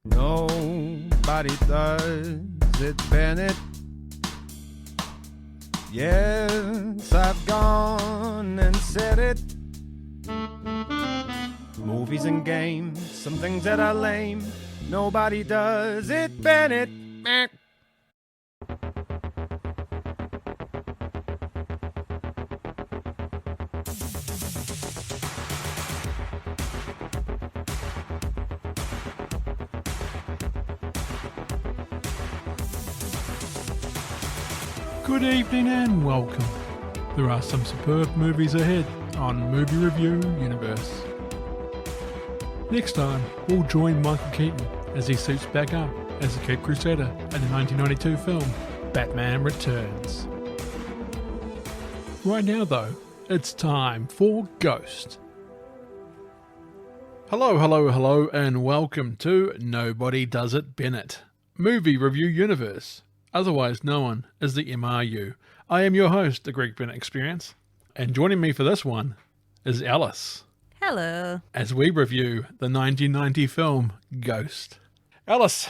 Nobody does it, Bennett. Yes, I've gone and said it. Movies and games, some things that are lame. Nobody does it, Bennett. Meh. Good evening and welcome. There are some superb movies ahead on Movie Review Universe. Next time, we'll join Michael Keaton as he suits back up as the Cape Crusader in the 1992 film Batman Returns. Right now though, it's time for Ghost. Hello and welcome to Nobody Does It Bennett, Movie Review Universe, otherwise known as the MRU. I am your host, The Greg Bennett Experience, and joining me for this one is Alice. Hello. As we review the 1990 film Ghost. Alice,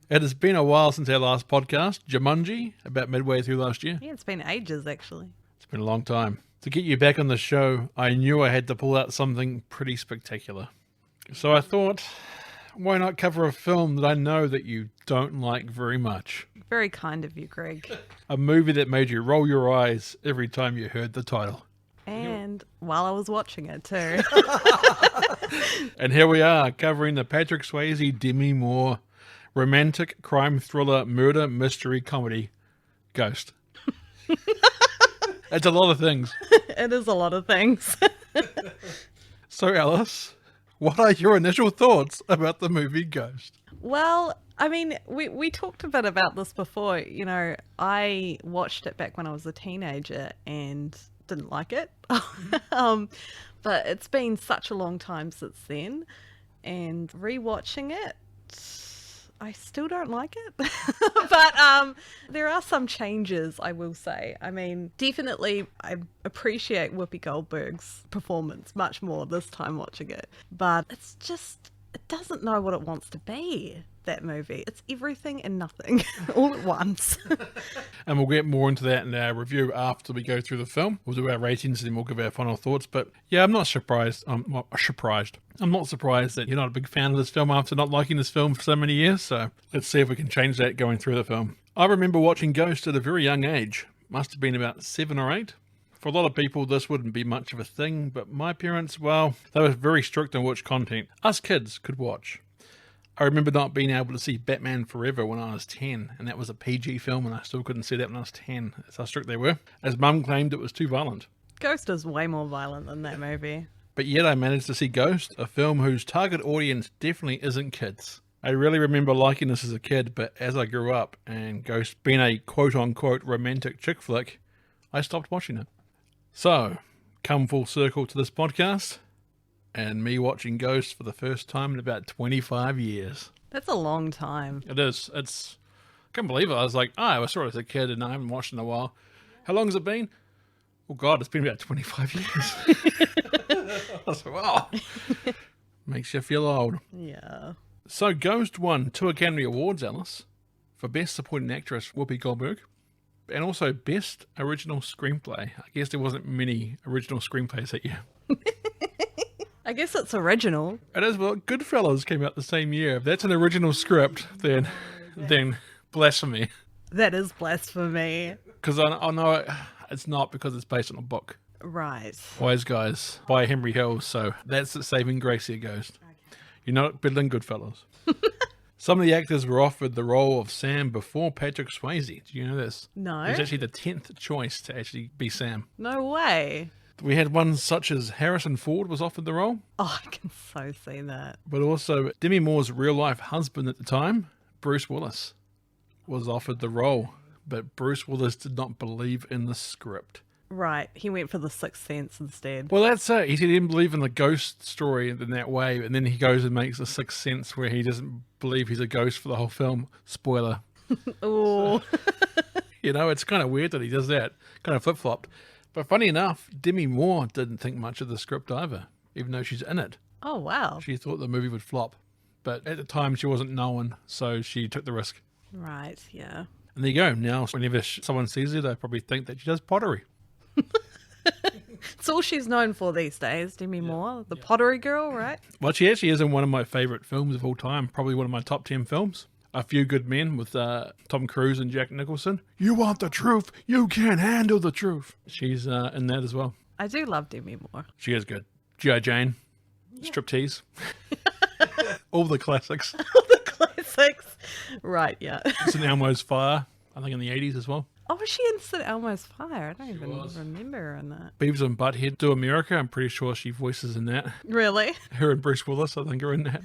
it has been a while since our last podcast, Jumanji, about midway through last year. Yeah, it's been ages actually. It's been a long time. To get you back on the show, I knew I had to pull out something pretty spectacular. So I thought, why not cover a film that I know that you don't like very much? Very kind of you, Greg. A movie that made you roll your eyes every time you heard the title. And while I was watching it too. And here we are, covering the Patrick Swayze, Demi Moore, romantic crime thriller, murder mystery comedy, Ghost. It's a lot of things. It is a lot of things. So Alice, what are your initial thoughts about the movie Ghost? Well, I mean, we talked a bit about this before. You know, I watched it back when I was a teenager and didn't like it. But it's been such a long time since then. And rewatching it, I still don't like it. But there are some changes, I will say. I mean, definitely I appreciate Whoopi Goldberg's performance much more this time watching it. But it's just, it doesn't know what it wants to be, that movie. It's everything and nothing all at once. And we'll get more into that in our review after we go through the film. We'll do our ratings and then we'll give our final thoughts. But yeah, I'm not surprised. I'm not surprised that you're not a big fan of this film after not liking this film for so many years. So let's see if we can change that going through the film. I remember watching Ghost at a very young age. Must have been about 7 or 8. For a lot of people, this wouldn't be much of a thing, but my parents, well, they were very strict on which content us kids could watch. I remember not being able to see Batman Forever when I was 10, and that was a PG film, and I still couldn't see that when I was 10. That's how strict they were, as Mum claimed it was too violent. Ghost is way more violent than that movie. But yet I managed to see Ghost, a film whose target audience definitely isn't kids. I really remember liking this as a kid, but as I grew up, and Ghost being a quote-unquote romantic chick flick, I stopped watching it. So, come full circle to this podcast, and me watching Ghost for the first time in about 25 years. That's a long time. It is. I can't believe it. I was like, I saw it as a kid and I haven't watched it in a while. How long has it been? Oh God, it's been about 25 years. I was like, wow. Makes you feel old. Yeah. So Ghost won 2 Academy Awards, Alice, for Best Supporting Actress, Whoopi Goldberg, and also Best Original Screenplay. I guess there wasn't many original screenplays that year. I guess it's original. It is. Well, Goodfellas came out the same year. If that's an original script, then blasphemy. That is blasphemy. Because I know it's not, because it's based on a book. Right. Wise Guys by Henry Hill. So that's the saving grace here, Ghost. Okay. You're not better than Goodfellas. Some of the actors were offered the role of Sam before Patrick Swayze. Do you know this? No. He was actually the 10th choice to actually be Sam. No way. We had ones such as Harrison Ford was offered the role. Oh, I can so see that. But also Demi Moore's real-life husband at the time, Bruce Willis, was offered the role. But Bruce Willis did not believe in the script. Right. He went for the Sixth Sense instead. Well, that's it. He said he didn't believe in the ghost story in that way. And then he goes and makes the Sixth Sense where he doesn't believe he's a ghost for the whole film. Spoiler. Oh. You know, it's kind of weird that he does that. Kind of flip-flopped. But funny enough, Demi Moore didn't think much of the script either, even though she's in it. Oh, wow. She thought the movie would flop. but at the time she wasn't known, so she took the risk. Right, yeah. And there you go. Now, whenever someone sees her, they probably think that she does pottery. It's all she's known for these days, Demi Moore, the pottery girl, right? Well, she actually is in one of my favourite films of all time, probably one of my top 10 films. A Few Good Men with Tom Cruise and Jack Nicholson. You want the truth, you can't handle the truth. She's in that as well. I do love Demi Moore. She is good. G.I. Jane, Striptease, all the classics. All the classics. Right, yeah. St. Elmo's Fire, I think in the 80s as well. Oh, was she in St. Elmo's Fire? I don't even remember her in that. Beavis and Butthead to America, I'm pretty sure she voices in that. Really? Her and Bruce Willis, I think, are in that.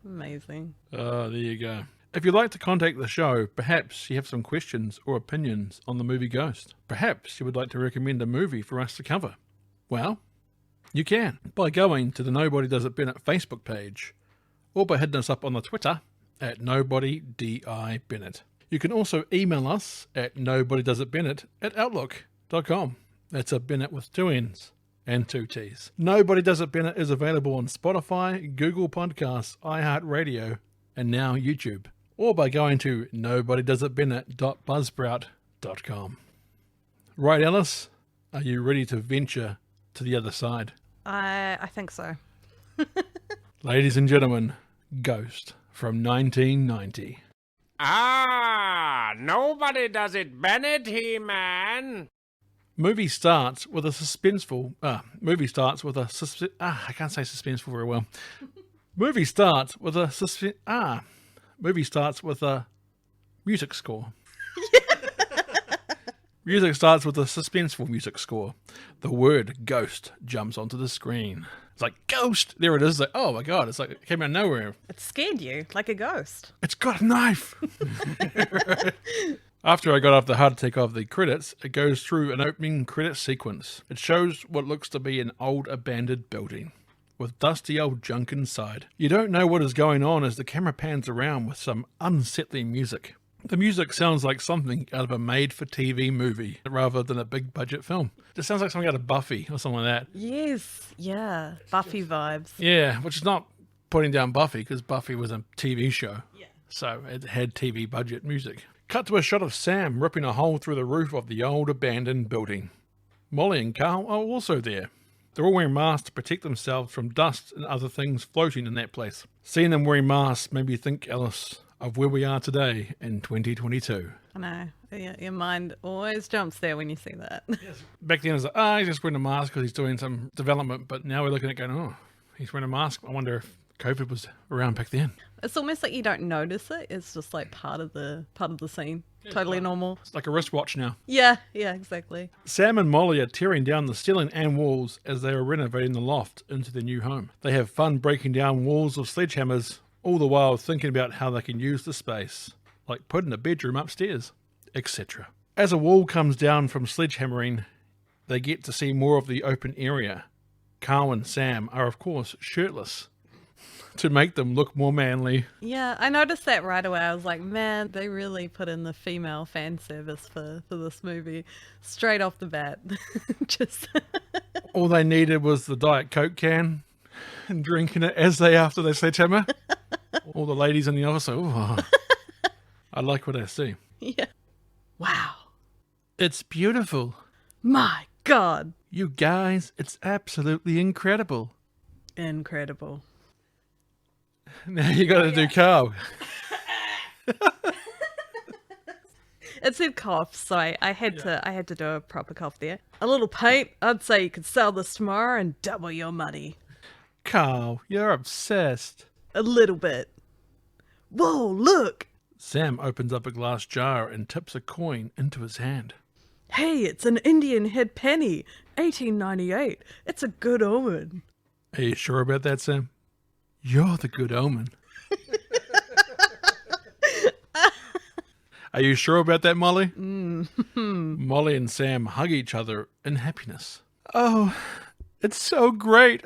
Amazing. Oh, there you go. If you'd like to contact the show, perhaps you have some questions or opinions on the movie Ghost. Perhaps you would like to recommend a movie for us to cover. Well, you can by going to the Nobody Does It Bennett Facebook page or by hitting us up on the Twitter at NobodyDIBennett. You can also email us at nobodydoesitbennett@outlook.com. That's a Bennett with 2 N's and 2 T's. Nobody Does It Bennett is available on Spotify, Google Podcasts, iHeartRadio, and now YouTube. Or by going to nobodydoesitbennett.buzzsprout.com. Right, Alice? Are you ready to venture to the other side? I think so. Ladies and gentlemen, Ghost from 1990. Nobody does it, Bennett, He-Man. Movie starts with a suspenseful. I can't say suspenseful very well. Movie starts with a music score. Music starts with a suspenseful music score. The word ghost jumps onto the screen. It's like, ghost! There it is. It's like, oh my god, it's like it came out of nowhere. It scared you, like a ghost. It's got a knife! After I got off the hard take of the credits, it goes through an opening credit sequence. It shows what looks to be an old abandoned building, with dusty old junk inside. You don't know what is going on as the camera pans around with some unsettling music. The music sounds like something out of a made-for-TV movie rather than a big-budget film. It sounds like something out of Buffy or something like that. Yes, yeah, Buffy vibes. Yeah, which is not putting down Buffy, because Buffy was a TV show. Yeah. So it had TV budget music. Cut to a shot of Sam ripping a hole through the roof of the old abandoned building. Molly and Carl are also there. They're all wearing masks to protect themselves from dust and other things floating in that place. Seeing them wearing masks made me think, Alice, of where we are today in 2022. I know. Your mind always jumps there when you see that. Back then it was like, he's just wearing a mask because he's doing some development, but now we're looking at going, oh, he's wearing a mask. I wonder if COVID was around back then. It's almost like you don't notice it. It's just like part of the scene. Totally normal. It's like a wristwatch now. Yeah, exactly. Sam and Molly are tearing down the ceiling and walls as they are renovating the loft into their new home. They have fun breaking down walls with sledgehammers, all the while thinking about how they can use the space, like putting a bedroom upstairs, etc. As a wall comes down from sledgehammering, they get to see more of the open area. Carl and Sam are, of course, shirtless to make them look more manly. Yeah, I noticed that right away. I was like, man, they really put in the female fan service for this movie straight off the bat. Just all they needed was the Diet Coke can and drinking it after they sledgehammer. All the ladies in the office are, oh, I like what I see. Yeah. Wow. It's beautiful. My God. You guys, it's absolutely incredible. Incredible. Now you got to do Carl. It said cough, so I had to do a proper cough there. A little paint. I'd say you could sell this tomorrow and double your money. Carl, you're obsessed. A little bit. Whoa, look. Sam opens up a glass jar and tips a coin into his hand. Hey, it's an Indian head penny. 1898. It's a good omen. Are you sure about that, Sam? You're the good omen. Are you sure about that, Molly? Molly and Sam hug each other in happiness. Oh, it's so great.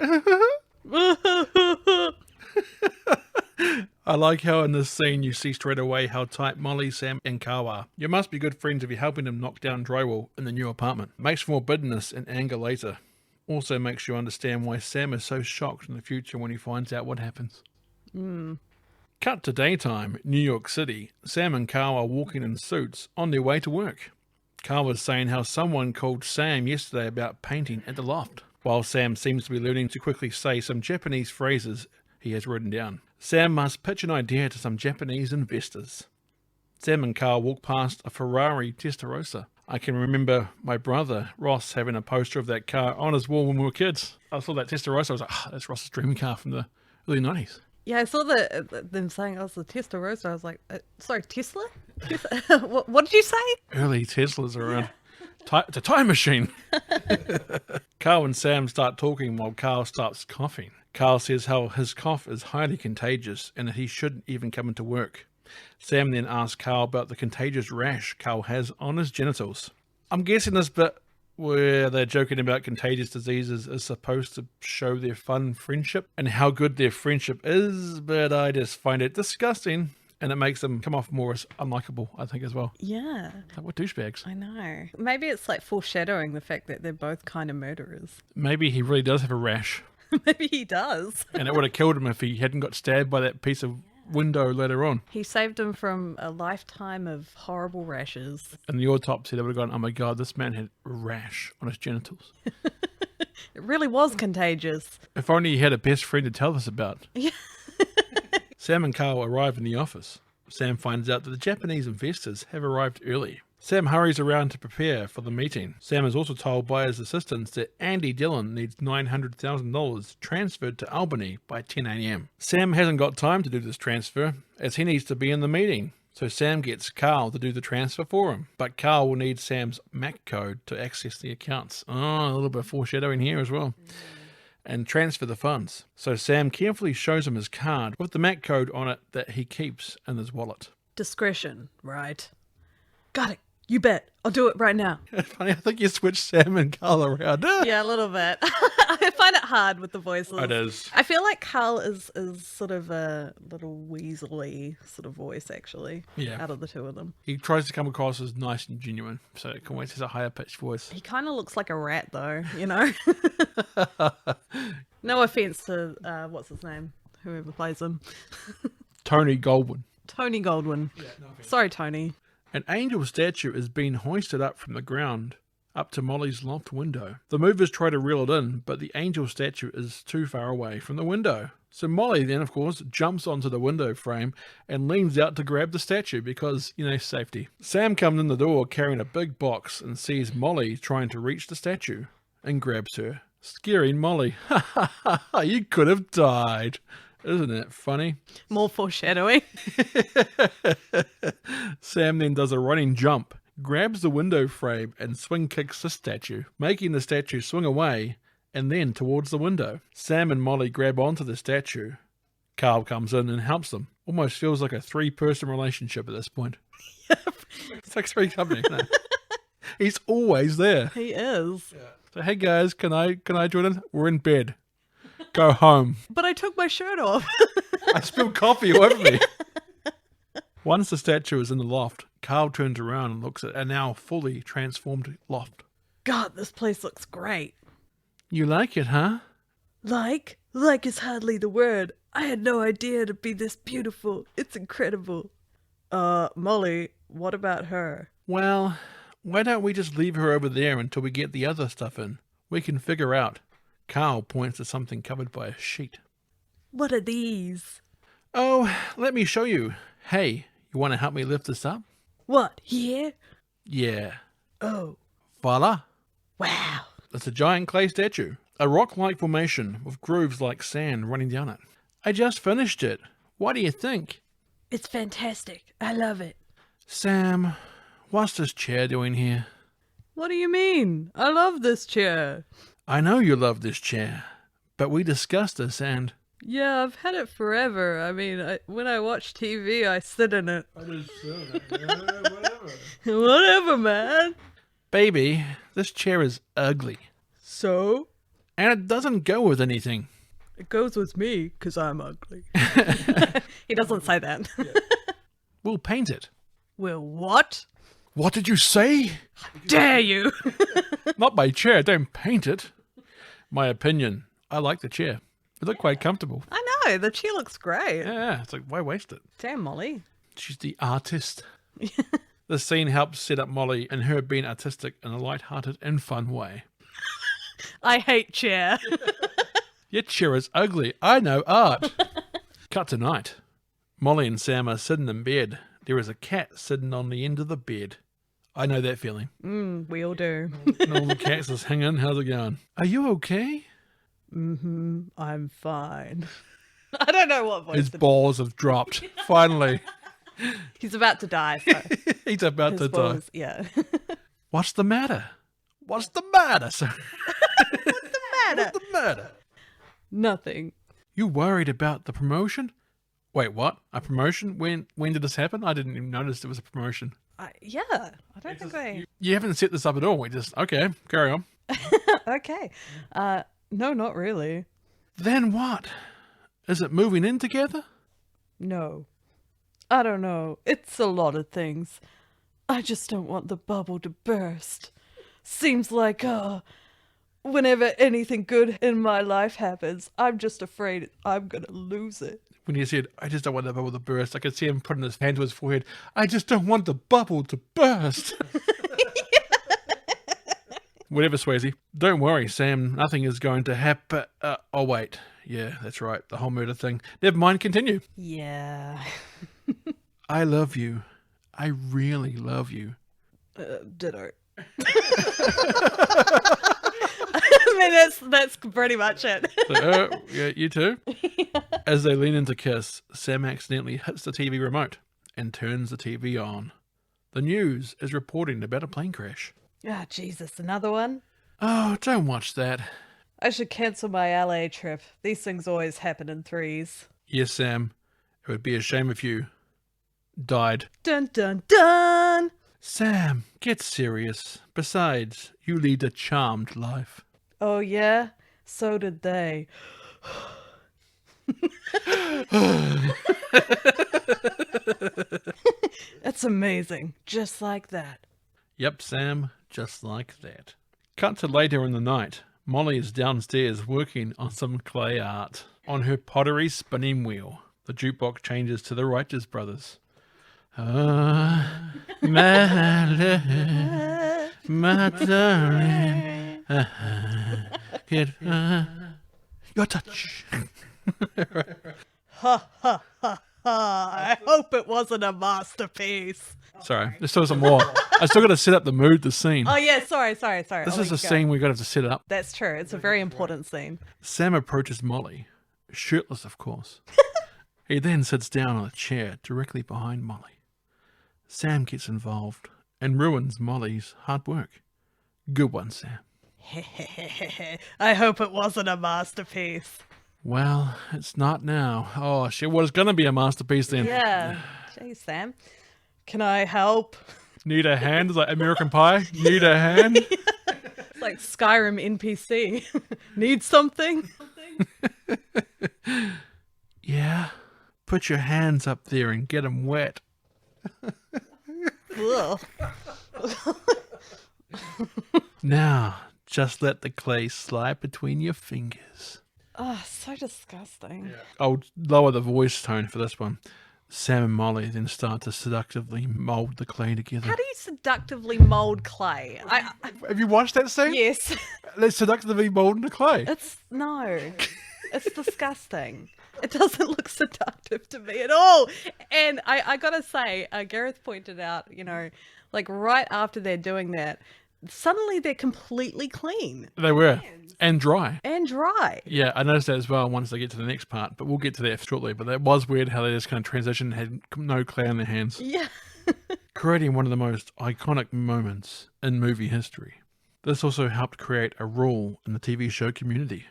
I like how in this scene you see straight away how tight Molly, Sam and Carl are. You must be good friends if you're helping them knock down drywall in the new apartment. Makes for more bitterness and anger later. Also makes you understand why Sam is so shocked in the future when he finds out what happens. Cut to daytime, New York City. Sam and Carl are walking in suits on their way to work. Carl was saying how someone called Sam yesterday about painting at the loft, while Sam seems to be learning to quickly say some Japanese phrases he has written down. Sam must pitch an idea to some Japanese investors. Sam and Carl walk past a Ferrari Testarossa. I can remember my brother, Ross, having a poster of that car on his wall when we were kids. I saw that Testarossa, I was like, that's Ross's dream car from the early 90s. Yeah, I saw them saying it was the Testarossa. I was like, sorry, Tesla? What did you say? Early Teslas around. It's a time machine. Carl and Sam start talking while Carl starts coughing. Carl says how his cough is highly contagious and that he shouldn't even come into work. Sam then asks Carl about the contagious rash Carl has on his genitals. I'm guessing this bit where they're joking about contagious diseases is supposed to show their fun friendship and how good their friendship is, but I just find it disgusting, and it makes them come off more as unlikable, I think, as well. Yeah. Like, what douchebags? I know. Maybe it's like foreshadowing the fact that they're both kind of murderers. Maybe he really does have a rash, Maybe he does. and it would have killed him if he hadn't got stabbed by that piece of window later on. He saved him from a lifetime of horrible rashes. And the autopsy, they would have gone, oh my God, this man had a rash on his genitals. It really was contagious. If only he had a best friend to tell us about. Yeah. Sam and Carl arrive in the office. Sam finds out that the Japanese investors have arrived early. Sam hurries around to prepare for the meeting. Sam is also told by his assistants that Andy Dillon needs $900,000 transferred to Albany by 10 a.m. Sam hasn't got time to do this transfer, as he needs to be in the meeting. So Sam gets Carl to do the transfer for him. But Carl will need Sam's MAC code to access the accounts. Oh, a little bit of foreshadowing here as well. And transfer the funds. So Sam carefully shows him his card with the MAC code on it that he keeps in his wallet. Discretion, right? Got it. You bet. I'll do it right now. Funny, I think you switched Sam and Carl around. Yeah, a little bit. I find it hard with the voices. It is. I feel like Carl is sort of a little weaselly sort of voice, actually. Yeah. Out of the two of them. He tries to come across as nice and genuine, so it always has a higher pitched voice. He kind of looks like a rat, though, you know? No offense to, what's his name? Whoever plays him. Tony Goldwyn. Tony Goldwyn. Yeah, no offense. Sorry, Tony. An angel statue is being hoisted up from the ground up to Molly's loft window. The movers try to reel it in, but the angel statue is too far away from the window. So Molly then, of course, jumps onto the window frame and leans out to grab the statue because, safety. Sam comes in the door carrying a big box and sees Molly trying to reach the statue and grabs her, scaring Molly. Ha ha ha ha, you could have died. Isn't it funny? More foreshadowing. Sam then does a running jump, grabs the window frame and swing kicks the statue, making the statue swing away and then towards the window. Sam and Molly grab onto the statue. Carl comes in and helps them. Almost feels like a 3-person relationship at this point. It's like 3 company. No. He's always there. He is. Yeah. So hey guys, can I join in? We're in bed. Go home. But I took my shirt off. I spilled coffee all over me. Once the statue is in the loft, Carl turns around and looks at a now fully transformed loft. God, this place looks great. You like it, huh? Like is hardly the word. I had no idea it'd be this beautiful. It's incredible. Molly, what about her? Well, why don't we just leave her over there until we get the other stuff in? We can figure out. Carl points to something covered by a sheet. What are these? Oh, let me show you. Hey, you want to help me lift this up? What, here? Yeah. Oh. Voila. Wow. It's a giant clay statue. A rock-like formation with grooves like sand running down it. I just finished it. What do you think? It's fantastic. I love it. Sam, what's this chair doing here? What do you mean? I love this chair. I know you love this chair, but we discussed this and... Yeah, I've had it forever. I mean, when I watch TV, I sit in it. I just sit in it. Whatever. Whatever, man. Baby, this chair is ugly. So? And it doesn't go with anything. It goes with me, 'cause I'm ugly. He doesn't say that. Yeah. We'll paint it. Well, what? What did you say? Dare you? Not my chair, don't paint it. My opinion, I like the chair. It looked quite comfortable. I know, the chair looks great. Yeah, it's like, why waste it? Damn, Molly. She's the artist. The scene helps set up Molly and her being artistic in a light-hearted and fun way. I hate chair. Your chair is ugly. I know art. Cut to night. Molly and Sam are sitting in bed. There is a cat sitting on the end of the bed. I know that feeling. We all do. And all the cats is hanging. How's it going? Are you okay? I'm fine. I don't know what voice. His balls have dropped. Finally. He's about to die. So He's about to die. balls, yeah. What's the matter? What's the matter, sir? What's the matter? What's the matter? Nothing. You worried about the promotion? Wait, what? A promotion? When did this happen? I didn't even notice it was a promotion. Yeah, I don't think I. You haven't set this up at all. We just, okay, carry on. Okay. No, not really. Then what? Is it moving in together? No. I don't know. It's a lot of things. I just don't want the bubble to burst. Seems like, whenever anything good in my life happens, I'm just afraid I'm gonna lose it. When he said, I just don't want the bubble to burst, I could see him putting his hand to his forehead. I just don't want the bubble to burst. Whatever, Swayze. Don't worry, Sam. Nothing is going to happen. Oh, wait. Yeah, that's right. The whole murder thing. Never mind. Continue. Yeah. I love you. I really love you. Ditto. I mean, that's pretty much it. So, yeah, you too? Yeah. As they lean in to kiss, Sam accidentally hits the TV remote and turns the TV on. The news is reporting about a plane crash. Ah, Jesus, another one? Oh, don't watch that. I should cancel my LA trip. These things always happen in threes. Yes, Sam. It would be a shame if you died. Dun dun dun! Sam, get serious. Besides, you lead a charmed life. Oh, yeah? So did they. That's amazing. Just like that. Yep, Sam, just like that. Cut to later in the night. Molly is downstairs working on some clay art. On her pottery spinning wheel, the jukebox changes to the Righteous Brothers. My love, my darling, get your touch. Ha ha ha ha. I hope it wasn't a masterpiece. Sorry, there's still some more. I still got to set up the mood, the scene. Oh, yeah, sorry. This is a scene we got to set up. That's true. It's a very important scene. Sam approaches Molly, shirtless, of course. He then sits down on a chair directly behind Molly. Sam gets involved and ruins Molly's hard work. Good one, Sam. I hope it wasn't a masterpiece. Well, it's not now. Oh, shit, well, it's going to be a masterpiece then. Yeah. Jeez, Sam. Can I help? Need a hand? It's like American Pie. Need a hand? It's like Skyrim NPC. Need something? Yeah. Put your hands up there and get them wet. Ugh. Now, just let the clay slide between your fingers. Oh, so disgusting. I'll lower the voice tone for this one. Sam and Molly then start to seductively mould the clay together. How do you seductively mold clay? Have you watched that scene? Yes. They're seductively moulding the clay. It's disgusting. It doesn't look seductive to me at all. And I gotta say, Gareth pointed out, like right after they're doing that, suddenly they're completely clean. They were. And dry. And dry. Yeah, I noticed that as well once they get to the next part, but we'll get to that shortly. But that was weird how they just kind of transitioned, had no clay on their hands. Yeah. Creating one of the most iconic moments in movie history. This also helped create a rule in the TV show community.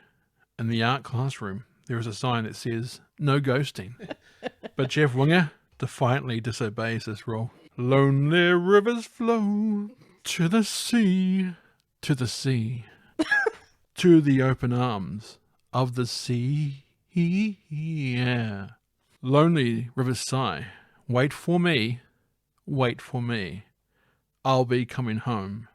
In the art classroom, there is a sign that says, no ghosting. But Jeff Winger defiantly disobeys this rule. Lonely rivers flow to the sea, to the sea, to the open arms of the sea. Yeah. Lonely rivers sigh, wait for me, I'll be coming home,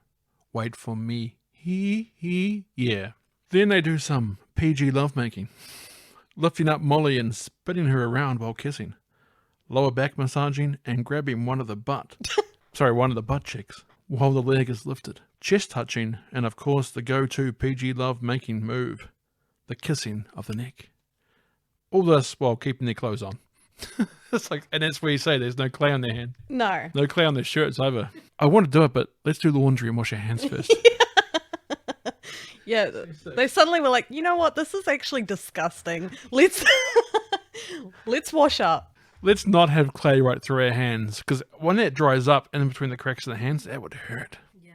wait for me. Yeah. Then they do some PG lovemaking. lifting up Molly and spinning her around while kissing, lower back massaging and grabbing one of the butt cheeks while the leg is lifted, chest touching, and of course the go-to PG love-making move, the kissing of the neck. All this while keeping their clothes on. It's like, and that's where you say there's no clay on their hand. No. No clay on their shirts either. I want to do it, but let's do laundry and wash our hands first. Yeah, they suddenly were like, you know what? This is actually disgusting. Let's wash up. Let's not have clay right through our hands, because when that dries up in between the cracks of the hands, that would hurt. Yeah.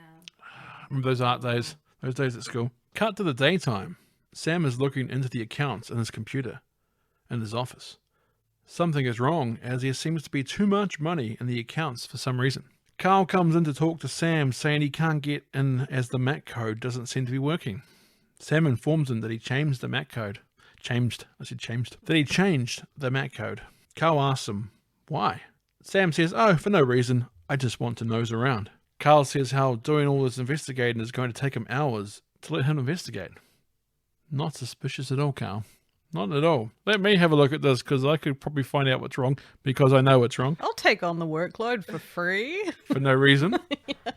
Remember those art days? Those days at school? Cut to the daytime. Sam is looking into the accounts in his computer in his office. Something is wrong, as there seems to be too much money in the accounts for some reason. Carl comes in to talk to Sam, saying he can't get in as the MAC code doesn't seem to be working. Sam informs him that he changed the MAC code. That he changed the MAC code. Carl asks him, why? Sam says, oh, for no reason. I just want to nose around. Carl says how doing all this investigating is going to take him hours to let him investigate. Not suspicious at all, Carl. Not at all. Let me have a look at this, because I could probably find out what's wrong, because I know what's wrong. I'll take on the workload for free. For no reason. Yeah.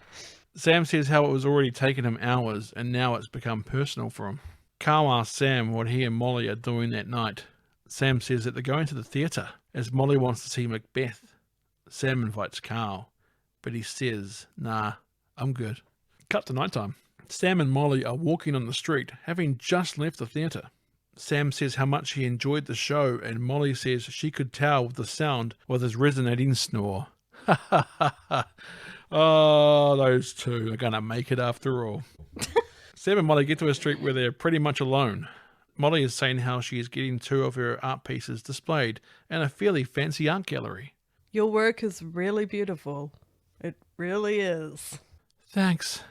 Sam says how it was already taking him hours, and now it's become personal for him. Carl asks Sam what he and Molly are doing that night. Sam says that they're going to the theatre, as Molly wants to see Macbeth. Sam invites Carl, but he says, nah, I'm good. Cut to nighttime. Sam and Molly are walking on the street, having just left the theatre. Sam says how much he enjoyed the show, and Molly says she could tell the sound was his resonating snore. Ha ha ha ha. Oh, those two are going to make it after all. Sam and Molly get to a street where they're pretty much alone. Molly is saying how she is getting 2 of her art pieces displayed in a fairly fancy art gallery. Your work is really beautiful. It really is. Thanks.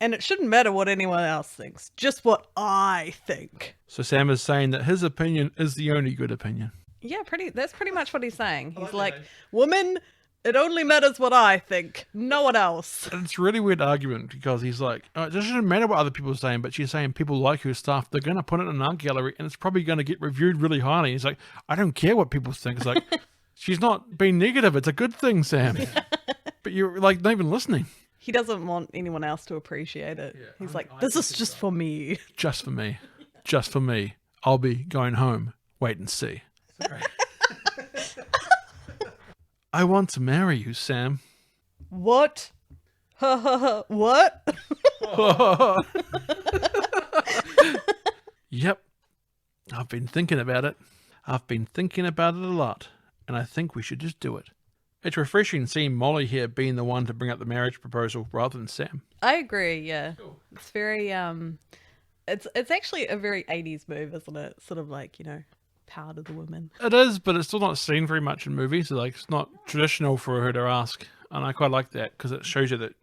And it shouldn't matter what anyone else thinks, just what I think. So Sam is saying that his opinion is the only good opinion. Yeah, that's pretty much what he's saying. He's like, woman, it only matters what I think, no one else. And it's a really weird argument, because he's like, oh, it doesn't matter what other people are saying, but she's saying people like her stuff, they're going to put it in an art gallery and it's probably going to get reviewed really highly. He's like, I don't care what people think. It's like, she's not being negative. It's a good thing, Sam. But you're like not even listening. He doesn't want anyone else to appreciate it. Yeah, he's like, this is just for me. Just for me. Just for me. I'll be going home. Wait and see. Sorry. I want to marry you, Sam. What? What? Yep. I've been thinking about it. I've been thinking about it a lot, and I think we should just do it. It's refreshing seeing Molly here being the one to bring up the marriage proposal rather than Sam. I agree, yeah. Cool. It's very, it's actually a very 80s move, isn't it? Sort of like, you know, power to the woman. It is, but it's still not seen very much in movies. So, like, it's not traditional for her to ask. And I quite like that, because it shows you that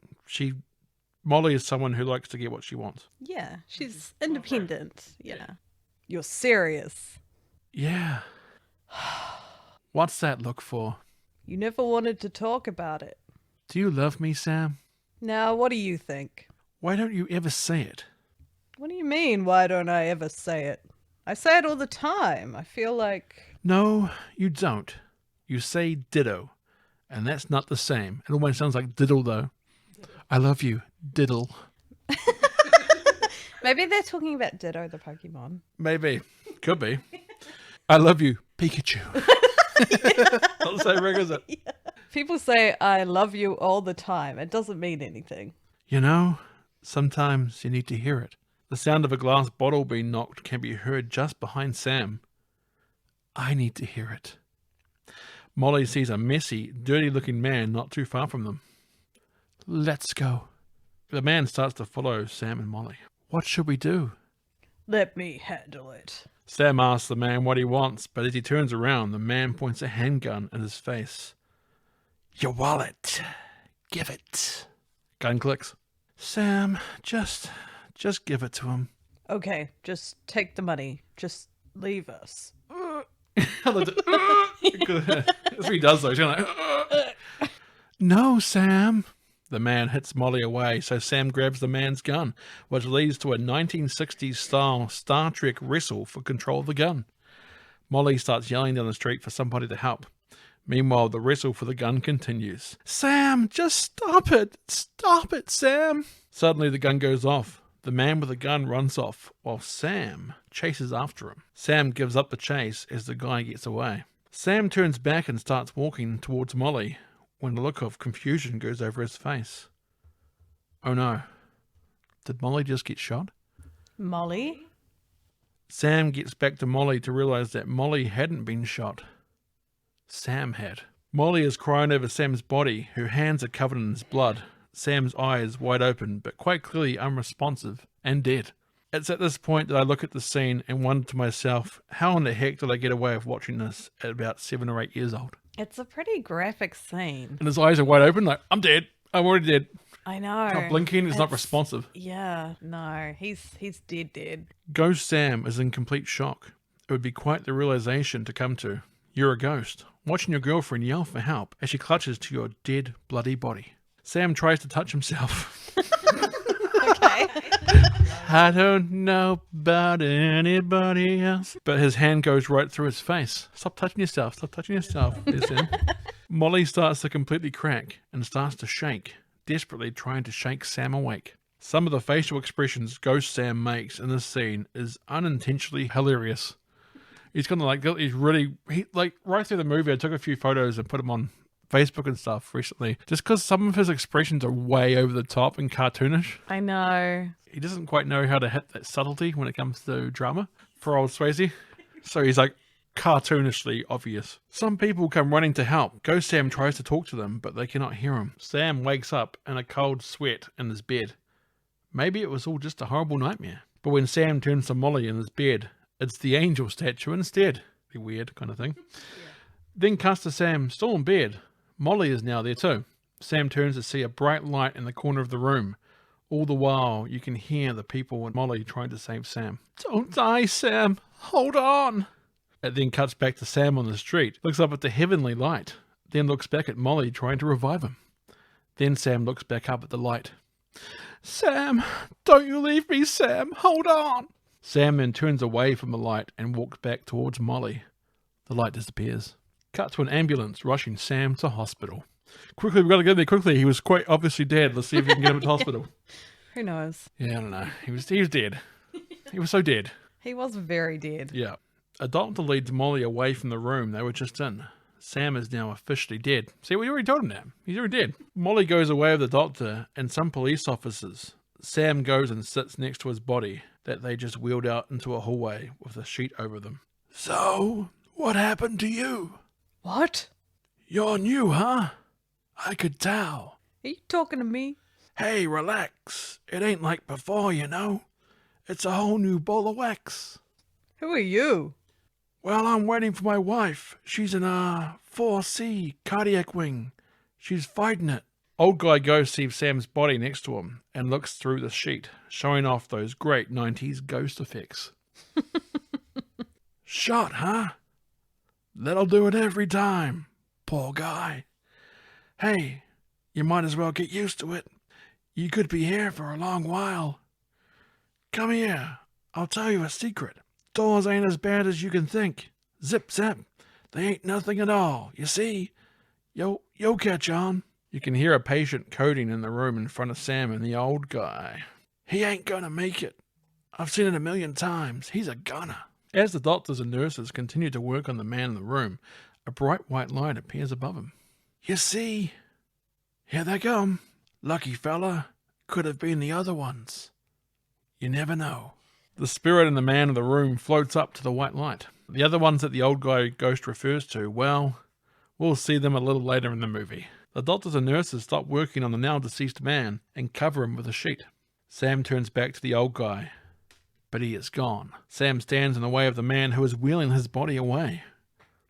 Molly is someone who likes to get what she wants. Yeah, she's independent. Yeah. You're serious. Yeah. What's that look for? You never wanted to talk about it. Do you love me, Sam? Now, what do you think? Why don't you ever say it? What do you mean, why don't I ever say it? I say it all the time. I feel like... No, you don't. You say ditto. And that's not the same. It almost sounds like diddle, though. I love you, diddle. Maybe they're talking about Ditto, the Pokemon. Maybe. Could be. I love you, Pikachu. Not the same ring, is it? Yeah. People say, I love you all the time. It doesn't mean anything. You know, sometimes you need to hear it. The sound of a glass bottle being knocked can be heard just behind Sam. I need to hear it. Molly sees a messy, dirty-looking man not too far from them. Let's go. The man starts to follow Sam and Molly. What should we do? Let me handle it. Sam asks the man what he wants, but as he turns around, the man points a handgun at his face. Your wallet. Give it. Gun clicks. Sam, just give it to him. Okay, just take the money. Just leave us. That's what he does, though. He's like, no, Sam. The man hits Molly away, so Sam grabs the man's gun, which leads to a 1960s-style Star Trek wrestle for control of the gun. Molly starts yelling down the street for somebody to help. Meanwhile, the wrestle for the gun continues. Sam, just stop it! Stop it, Sam! Suddenly the gun goes off. The man with the gun runs off, while Sam chases after him. Sam gives up the chase as the guy gets away. Sam turns back and starts walking towards Molly, when a look of confusion goes over his face. Oh no. Did Molly just get shot? Molly? Sam gets back to Molly to realize that Molly hadn't been shot. Sam had. Molly is crying over Sam's body. Her hands are covered in his blood. Sam's eyes wide open, but quite clearly unresponsive and dead. It's at this point that I look at the scene and wonder to myself, how in the heck did I get away with watching this at about 7 or 8 years old? It's a pretty graphic scene. And his eyes are wide open, like, I'm dead. I'm already dead. I know. Not blinking, is not responsive. Yeah, no, he's dead. Ghost Sam is in complete shock. It would be quite the realization to come to. You're a ghost, watching your girlfriend yell for help as she clutches to your dead, bloody body. Sam tries to touch himself. Okay. I don't know about anybody else. But his hand goes right through his face. Stop touching yourself. Stop touching yourself. Molly starts to completely crack and starts to shake, desperately trying to shake Sam awake. Some of the facial expressions Ghost Sam makes in this scene is unintentionally hilarious. He's kind of like, right through the movie, I took a few photos and put them on Facebook and stuff recently, just because some of his expressions are way over the top and cartoonish. I know. He doesn't quite know how to hit that subtlety when it comes to drama for old Swayze. So he's like cartoonishly obvious. Some people come running to help. Ghost Sam tries to talk to them, but they cannot hear him. Sam wakes up in a cold sweat in his bed. Maybe it was all just a horrible nightmare. But when Sam turns to Molly in his bed, it's the angel statue instead. Be weird kind of thing. Yeah. Then cuts to Sam still in bed. Molly is now there too. Sam turns to see a bright light in the corner of the room. All the while, you can hear the people and Molly trying to save Sam. Don't die, Sam. Hold on. It then cuts back to Sam on the street, looks up at the heavenly light, then looks back at Molly trying to revive him. Then Sam looks back up at the light. Sam, don't you leave me, Sam. Hold on. Sam then turns away from the light and walks back towards Molly. The light disappears. Cut to an ambulance rushing Sam to hospital. Quickly, we've got to get there quickly. He was quite obviously dead. Let's see if we can get him to hospital. Who knows? Yeah, I don't know. He was dead. He was so dead. He was very dead. Yeah. A doctor leads Molly away from the room they were just in. Sam is now officially dead. See, we already told him that. He's already dead. Molly goes away with the doctor and some police officers. Sam goes and sits next to his body that they just wheeled out into a hallway with a sheet over them. So, what happened to you? What? You're new, huh? I could tell. Are you talking to me? Hey, relax. It ain't like before, you know. It's a whole new ball of wax. Who are you? Well, I'm waiting for my wife. She's in a 4C cardiac wing. She's fighting it. Old guy goes see Sam's body next to him and looks through the sheet, showing off those great 90s ghost effects. Shot, huh? That'll do it every time. Poor guy. Hey, you might as well get used to it. You could be here for a long while. Come here. I'll tell you a secret. Doors ain't as bad as you can think. Zip, zap. They ain't nothing at all. You see? You'll catch on. You can hear a patient coding in the room in front of Sam and the old guy. He ain't gonna make it. I've seen it 1,000,000 times. He's a gunner. As the doctors and nurses continue to work on the man in the room, a bright white light appears above him. You see? Here they come. Lucky fella. Could have been the other ones. You never know. The spirit in the man in the room floats up to the white light. The other ones that the old guy ghost refers to, well, we'll see them a little later in the movie. The doctors and nurses stop working on the now deceased man and cover him with a sheet. Sam turns back to the old guy, but he is gone. Sam stands in the way of the man who is wheeling his body away.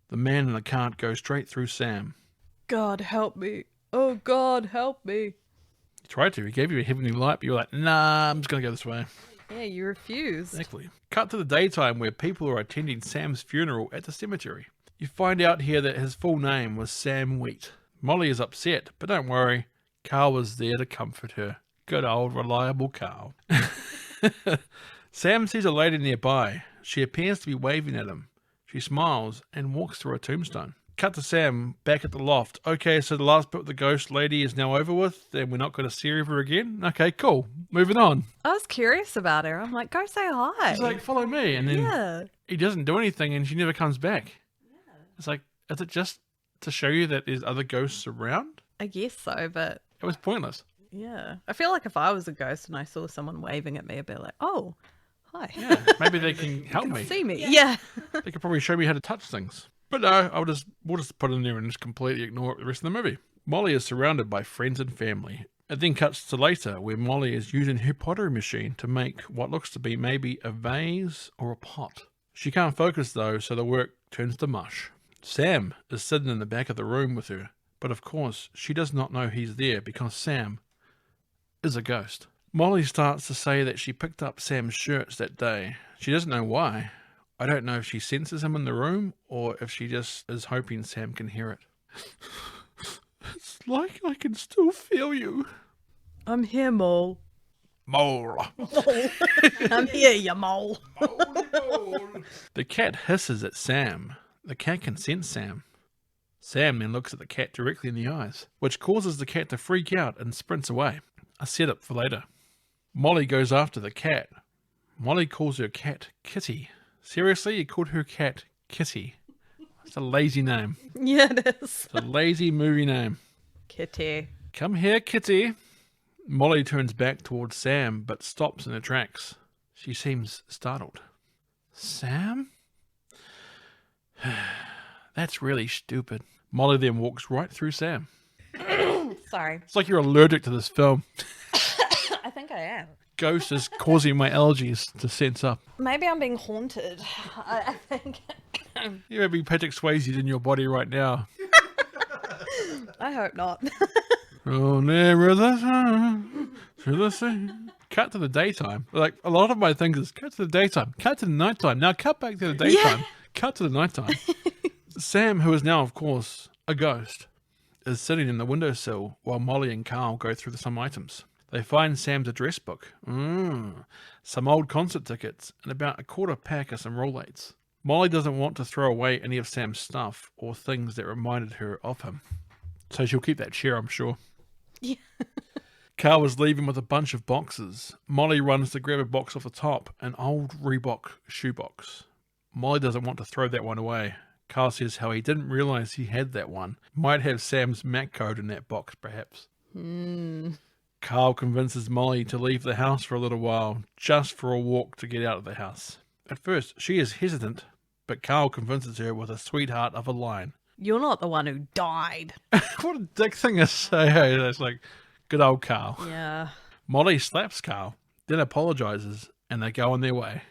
The man in the cart goes straight through Sam. God help me. Oh God help me. He tried to. He gave you a heavenly light, but you're like, nah, I'm just going to go this way. Yeah, you refused. Exactly. Cut to the daytime where people are attending Sam's funeral at the cemetery. You find out here that his full name was Sam Wheat. Molly is upset, but don't worry. Carl was there to comfort her. Good old reliable Carl. Sam sees a lady nearby. She appears to be waving at him. She smiles and walks through a tombstone. Cut to Sam back at the loft. Okay, so the last bit with the ghost lady is now over with, and we're not going to see her ever again? Okay, cool. Moving on. I was curious about her. I'm like, go say hi. He's like, follow me. And then he doesn't do anything and she never comes back. Yeah. It's like, is it just to show you that there's other ghosts around? I guess so, but... It was pointless. Yeah. I feel like if I was a ghost and I saw someone waving at me, I'd be like, oh, hi. Yeah, maybe they can help me. See me. Yeah. They could probably show me how to touch things. But no, we'll just put it in there and just completely ignore it the rest of the movie. Molly is surrounded by friends and family. It then cuts to later where Molly is using her pottery machine to make what looks to be maybe a vase or a pot. She can't focus though, so the work turns to mush. Sam is sitting in the back of the room with her, but of course she does not know he's there because Sam is a ghost. Molly starts to say that she picked up Sam's shirts that day. She doesn't know why. I don't know if she senses him in the room or if she just is hoping Sam can hear it. It's like I can still feel you. I'm here, mole. Mole. I'm here, you mole. Mole. The cat hisses at Sam. The cat can sense Sam. Sam then looks at the cat directly in the eyes, which causes the cat to freak out and sprints away. A setup for later. Molly goes after the cat. Molly calls her cat Kitty. Seriously, you called her cat Kitty? It's a lazy name. Yeah, it is. It's a lazy movie name. Kitty. Come here, Kitty. Molly turns back towards Sam, but stops in her tracks. She seems startled. Sam? That's really stupid. Molly then walks right through Sam. Sorry. It's like you're allergic to this film. I think I am. Ghost is causing my allergies to sense up. Maybe I'm being haunted. I think. You may be Patrick Swayze in your body right now. I hope not. Oh, never the sun, through the sea. Cut to the daytime. Like, a lot of my things is cut to the daytime, cut to the nighttime. Now cut back to the daytime, cut to the nighttime. Sam, who is now, of course, a ghost, is sitting in the windowsill while Molly and Carl go through some items. They find Sam's address book, some old concert tickets, and about a quarter pack of some Rolex. Molly doesn't want to throw away any of Sam's stuff or things that reminded her of him. So she'll keep that chair, I'm sure. Yeah. Carl was leaving with a bunch of boxes. Molly runs to grab a box off the top, an old Reebok shoebox. Molly doesn't want to throw that one away. Carl says how he didn't realise he had that one. Might have Sam's MAC code in that box, perhaps. Carl convinces Molly to leave the house for a little while, just for a walk to get out of the house. At first, she is hesitant, but Carl convinces her with a sweetheart of a line. You're not the one who died. What a dick thing to say. Hey, that's like, good old Carl. Yeah. Molly slaps Carl, then apologizes, and they go on their way.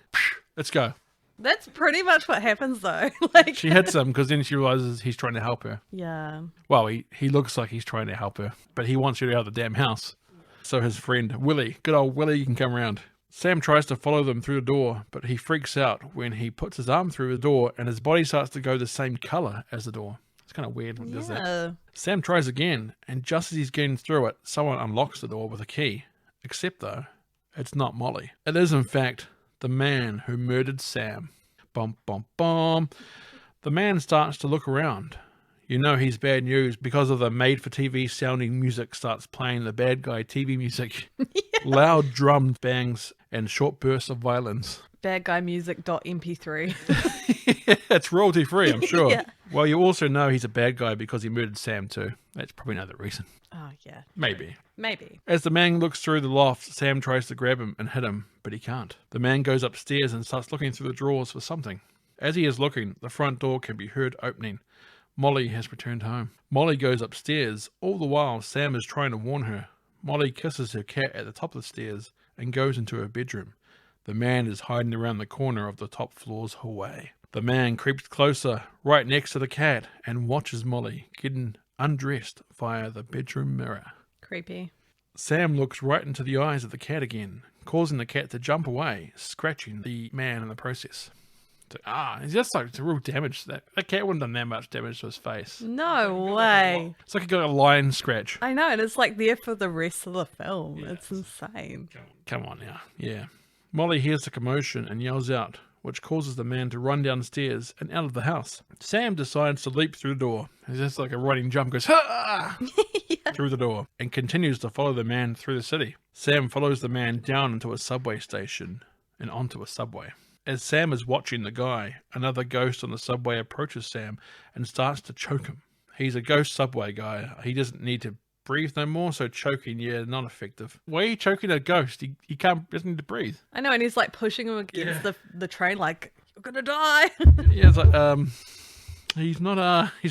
Let's go. That's pretty much what happens, though. Like, She hits him because then she realizes he's trying to help her. yeah. Well, he looks like he's trying to help her, but he wants her out of the damn house. So his friend, Willie, good old Willie, can come around. Sam tries to follow them through the door, but he freaks out when he puts his arm through the door and his body starts to go the same color as the door. It's kind of weird when it does that. Sam tries again, and just as he's getting through it, someone unlocks the door with a key. Except, though, it's not Molly. It is, in fact, the man who murdered Sam. Bum, bum, bum. The man starts to look around. You know he's bad news because of the made-for-TV sounding music starts playing the bad guy TV music. Loud drum bangs and short bursts of violins. Badguymusic.mp3. Yeah, it's royalty-free, I'm sure. Yeah. Well, you also know he's a bad guy because he murdered Sam too. That's probably another reason. Oh, yeah. Maybe. Maybe. As the man looks through the loft, Sam tries to grab him and hit him, but he can't. The man goes upstairs and starts looking through the drawers for something. As he is looking, the front door can be heard opening. Molly has returned home. Molly goes upstairs. All the while, Sam is trying to warn her. Molly kisses her cat at the top of the stairs and goes into her bedroom. The man is hiding around the corner of the top floor's hallway. The man creeps closer, right next to the cat, and watches Molly getting undressed via the bedroom mirror. Creepy. Sam looks right into the eyes of the cat again, causing the cat to jump away, scratching the man in the process. It's just like it's real damage. That cat wouldn't have done that much damage to his face. No way. It's like he got a lion scratch. I know, and it's like there for the rest of the film. Yeah, it's insane. Come on now. Yeah. Molly hears the commotion and yells out, which causes the man to run downstairs and out of the house. Sam decides to leap through the door. He's just like a running jump, goes ha! Through the door, and continues to follow the man through the city. Sam follows the man down into a subway station and onto a subway. As Sam is watching the guy, another ghost on the subway approaches Sam and starts to choke him. He's a ghost subway guy. He doesn't need to breathe no more, so choking, yeah, not effective. Why are you choking a ghost? He doesn't need to breathe. I know, and he's like pushing him against the train, like, you're gonna die. Yeah, it's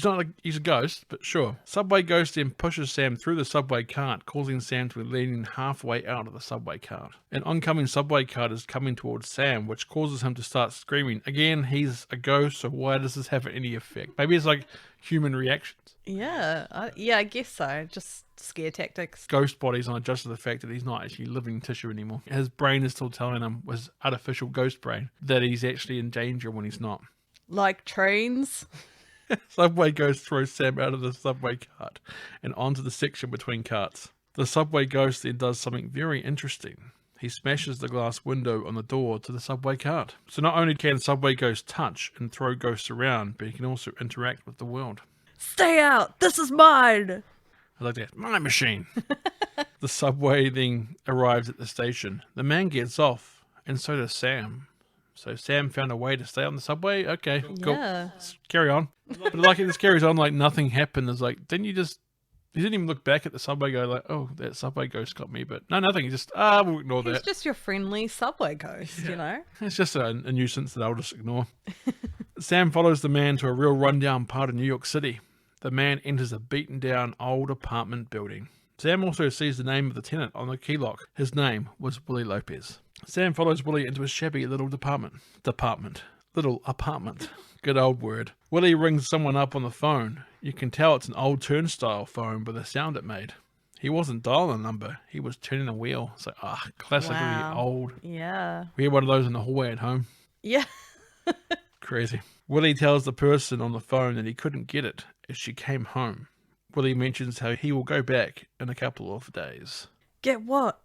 like, he's a ghost, but sure. Subway ghost then pushes Sam through the subway cart, causing Sam to be leaning halfway out of the subway cart. An oncoming subway cart is coming towards Sam, which causes him to start screaming. Again, he's a ghost, so why does this have any effect? Maybe it's like human reactions. Yeah, I guess so. Just scare tactics. Ghost bodies aren't just the fact that he's not actually living tissue anymore. His brain is still telling him, his artificial ghost brain, that he's actually in danger when he's not. Like trains. Subway ghost throws Sam out of the subway cart and onto the section between carts. The subway ghost then does something very interesting. He smashes the glass window on the door to the subway cart. So not only can subway ghost touch and throw ghosts around, but he can also interact with the world. Stay out! This is mine! I like that. My machine. The subway then arrives at the station. The man gets off, and so does Sam. So Sam found a way to stay on the subway? Okay, cool. Yeah. Let's carry on. But like this carries on like nothing happened. It's like, didn't you just... He didn't even look back at the subway go like, oh, that subway ghost got me. But no, nothing. He just, we'll ignore that. It's just your friendly subway ghost, you know? It's just a nuisance that I'll just ignore. Sam follows the man to a real rundown part of New York City. The man enters a beaten down old apartment building. Sam also sees the name of the tenant on the key lock. His name was Willie Lopez. Sam follows Willie into a shabby little little apartment. Good old word. Willie rings someone up on the phone. You can tell it's an old turnstile phone by the sound it made. He wasn't dialing a number. He was turning a wheel. It's like, classically old. Yeah. We had one of those in the hallway at home. Yeah. Crazy. Willie tells the person on the phone that he couldn't get it as she came home. Willie mentions how he will go back in a couple of days. Get what?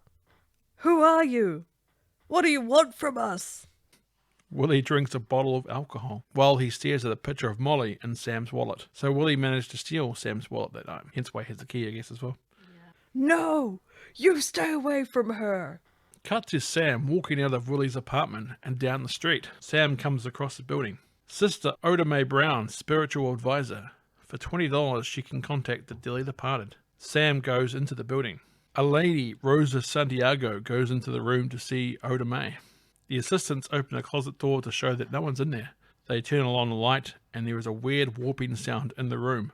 Who are you? What do you want from us? Willie drinks a bottle of alcohol while he stares at a picture of Molly in Sam's wallet. So Willie managed to steal Sam's wallet that night. Hence why he has the key, I guess, as well. No! You stay away from her! Cut to Sam walking out of Willie's apartment and down the street. Sam comes across the building. Sister Oda Mae Brown, spiritual advisor. For $20, she can contact the dearly departed. Sam goes into the building. A lady, Rosa Santiago, goes into the room to see Oda Mae. The assistants open a closet door to show that no one's in there. They turn on the light, and there is a weird warping sound in the room.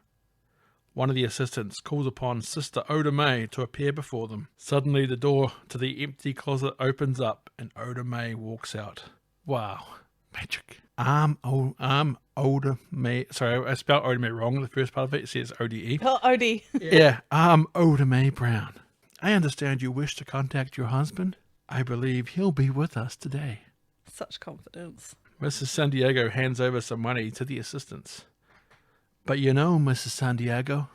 One of the assistants calls upon Sister Oda Mae to appear before them. Suddenly, the door to the empty closet opens up, and Oda Mae walks out. Wow. Magic. Oda Mae. Sorry, I spelled Oda Mae wrong. The first part of it says O-D-E. Oh, Odie. Yeah, I'm Oda Mae Brown. I understand you wish to contact your husband. I believe he'll be with us today. Such confidence. Mrs. Santiago hands over some money to the assistants. But you know, Mrs. Santiago,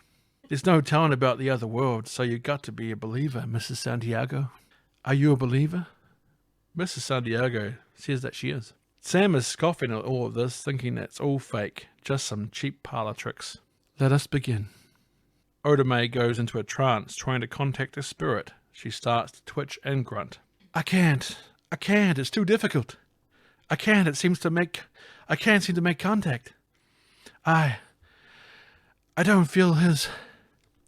there's no telling about the other world, so you got to be a believer, Mrs. Santiago. Are you a believer? Mrs. Santiago says that she is. Sam is scoffing at all of this, thinking it's all fake, just some cheap parlor tricks. Let us begin. Oda Mae goes into a trance, trying to contact a spirit. She starts to twitch and grunt. I can't, it's too difficult. I can't seem to make contact. I don't feel his...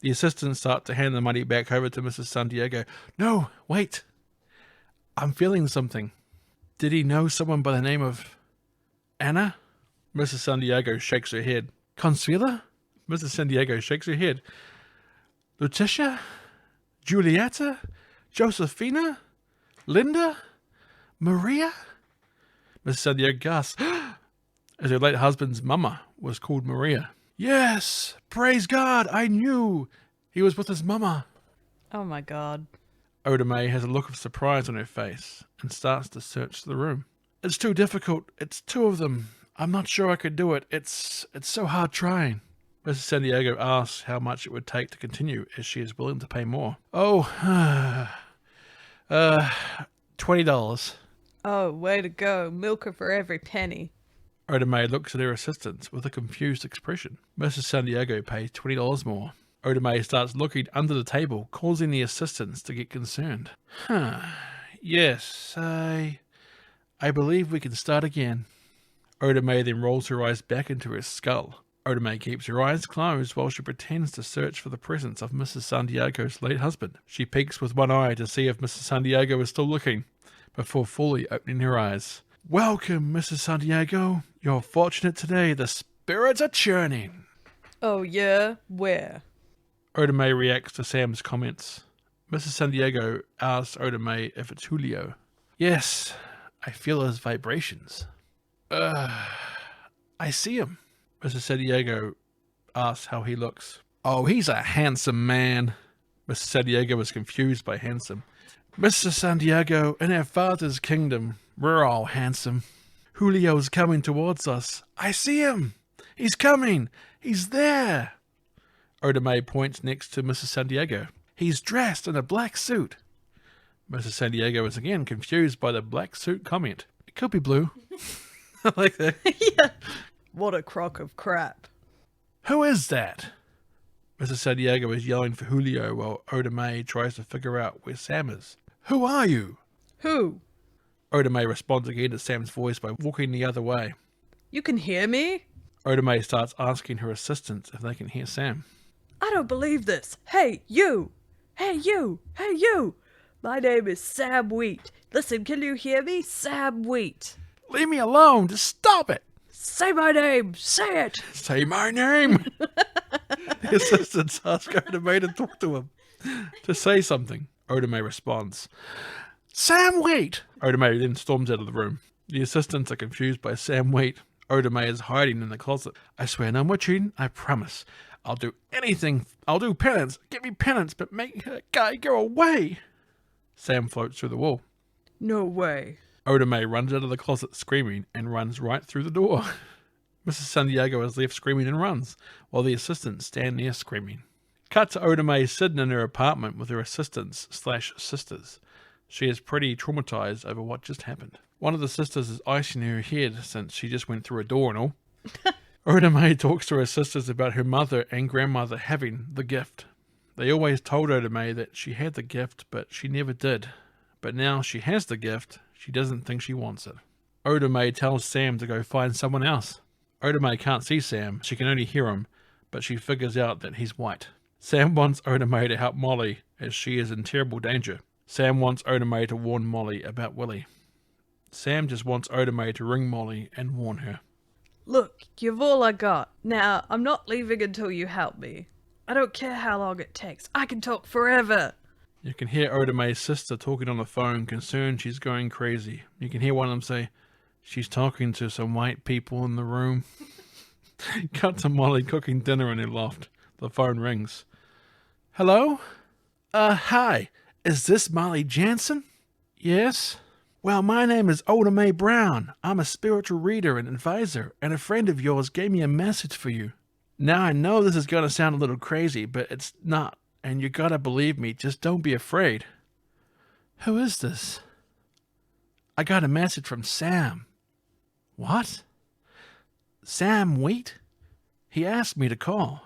The assistants start to hand the money back over to Mrs. Santiago. No, wait. I'm feeling something. Did he know someone by the name of Anna? Mrs. Santiago shakes her head. Consuela? Mrs. Santiago shakes her head. Letitia? Julieta? Josephina? Linda? Maria? Mrs. Santiago gasps, as her late husband's mama was called Maria. Yes! Praise God! I knew! He was with his mama. Oh my God. Oda Mae has a look of surprise on her face and starts to search the room. It's too difficult. It's two of them. I'm not sure I could do it. It's so hard trying. Mrs. Santiago asks how much it would take to continue, as she is willing to pay more. Oh, $20. Oh, way to go. Milk her for every penny. Oda Mae looks at her assistants with a confused expression. Mrs. Santiago pays $20 more. Oda Mae starts looking under the table, causing the assistants to get concerned. Yes, I believe we can start again. Oda Mae then rolls her eyes back into her skull. Oda Mae keeps her eyes closed while she pretends to search for the presence of Mrs. Santiago's late husband. She peeks with one eye to see if Mrs. Santiago is still looking, before fully opening her eyes. Welcome, Mrs. Santiago. You're fortunate today. The spirits are churning. Oh, yeah? Where? Oda Mae reacts to Sam's comments. Mrs. Santiago asks Oda Mae if it's Julio. Yes, I feel his vibrations. I see him. Mrs. Santiago asks how he looks. Oh, he's a handsome man. Mrs. Santiago was confused by handsome. Mr. Santiago, in our father's kingdom, we're all handsome. Julio's coming towards us. I see him. He's coming. He's there. Oda Mae points next to Mrs. Santiago. He's dressed in a black suit. Mrs. Santiago is again confused by the black suit comment. It could be blue. I like that. Yeah. What a crock of crap. Who is that? Mrs. Santiago is yelling for Julio while Oda Mae tries to figure out where Sam is. Who are you? Who? Oda Mae responds again to Sam's voice by walking the other way. You can hear me? Oda Mae starts asking her assistants if they can hear Sam. I don't believe this. Hey, you! Hey, you! Hey, you! My name is Sam Wheat. Listen, can you hear me? Sam Wheat. Leave me alone! Just stop it! Say my name! Say it! Say my name! The assistants ask Oda Mae to talk to him, to say something. Oda Mae responds, Sam Wheat! Oda Mae then storms out of the room. The assistants are confused by Sam Wheat. Oda Mae is hiding in the closet. I swear no more cheating, I promise. I'll do anything. I'll do penance. Give me penance, but make that guy go away. Sam floats through the wall. No way. Oda Mae runs out of the closet screaming and runs right through the door. Mrs. Santiago is left screaming and runs, while the assistants stand near screaming. Cut to Oda Mae sitting in her apartment with her assistants/sisters. She is pretty traumatized over what just happened. One of the sisters is icing her head since she just went through a door and all. Oda Mae talks to her sisters about her mother and grandmother having the gift. They always told Oda Mae that she had the gift, but she never did. But now she has the gift, she doesn't think she wants it. Oda Mae tells Sam to go find someone else. Oda Mae can't see Sam, she can only hear him, but she figures out that he's white. Sam wants Oda Mae to help Molly, as she is in terrible danger. Sam wants Oda Mae to warn Molly about Willie. Sam just wants Oda Mae to ring Molly and warn her. Look, you've all I got. Now, I'm not leaving until you help me. I don't care how long it takes. I can talk forever. You can hear Oda Mae's sister talking on the phone, concerned she's going crazy. You can hear one of them say, she's talking to some white people in the room. Cut to Molly cooking dinner in her loft. The phone rings. Hello? Hi. Is this Molly Jansen? Yes. Well, my name is Oda Mae Brown. I'm a spiritual reader and advisor, and a friend of yours gave me a message for you. Now, I know this is going to sound a little crazy, but it's not, and you gotta believe me. Just don't be afraid. Who is this? I got a message from Sam. What? Sam Wheat? He asked me to call.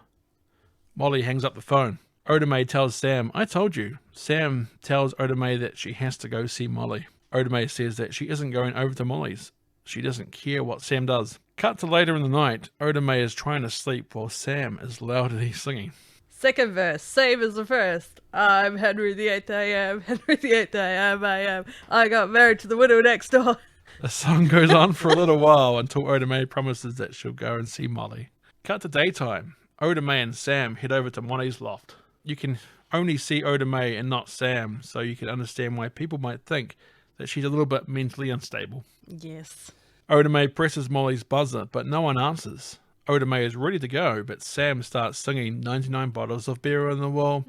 Molly hangs up the phone. Oda Mae tells Sam, I told you. Sam tells Oda Mae that she has to go see Molly. Oda Mae says that she isn't going over to Molly's. She doesn't care what Sam does. Cut to later in the night. Oda Mae is trying to sleep while Sam is loudly singing. Second verse, same as the first. I'm Henry VIII, I am. Henry VIII, I am. I got married to the widow next door. The song goes on for a little while until Oda Mae promises that she'll go and see Molly. Cut to daytime. Oda Mae and Sam head over to Molly's loft. You can only see Oda Mae and not Sam, so you can understand why people might think that she's a little bit mentally unstable. Yes. Oda Mae presses Molly's buzzer, but no one answers. Oda Mae is ready to go, but Sam starts singing 99 bottles of beer on the wall,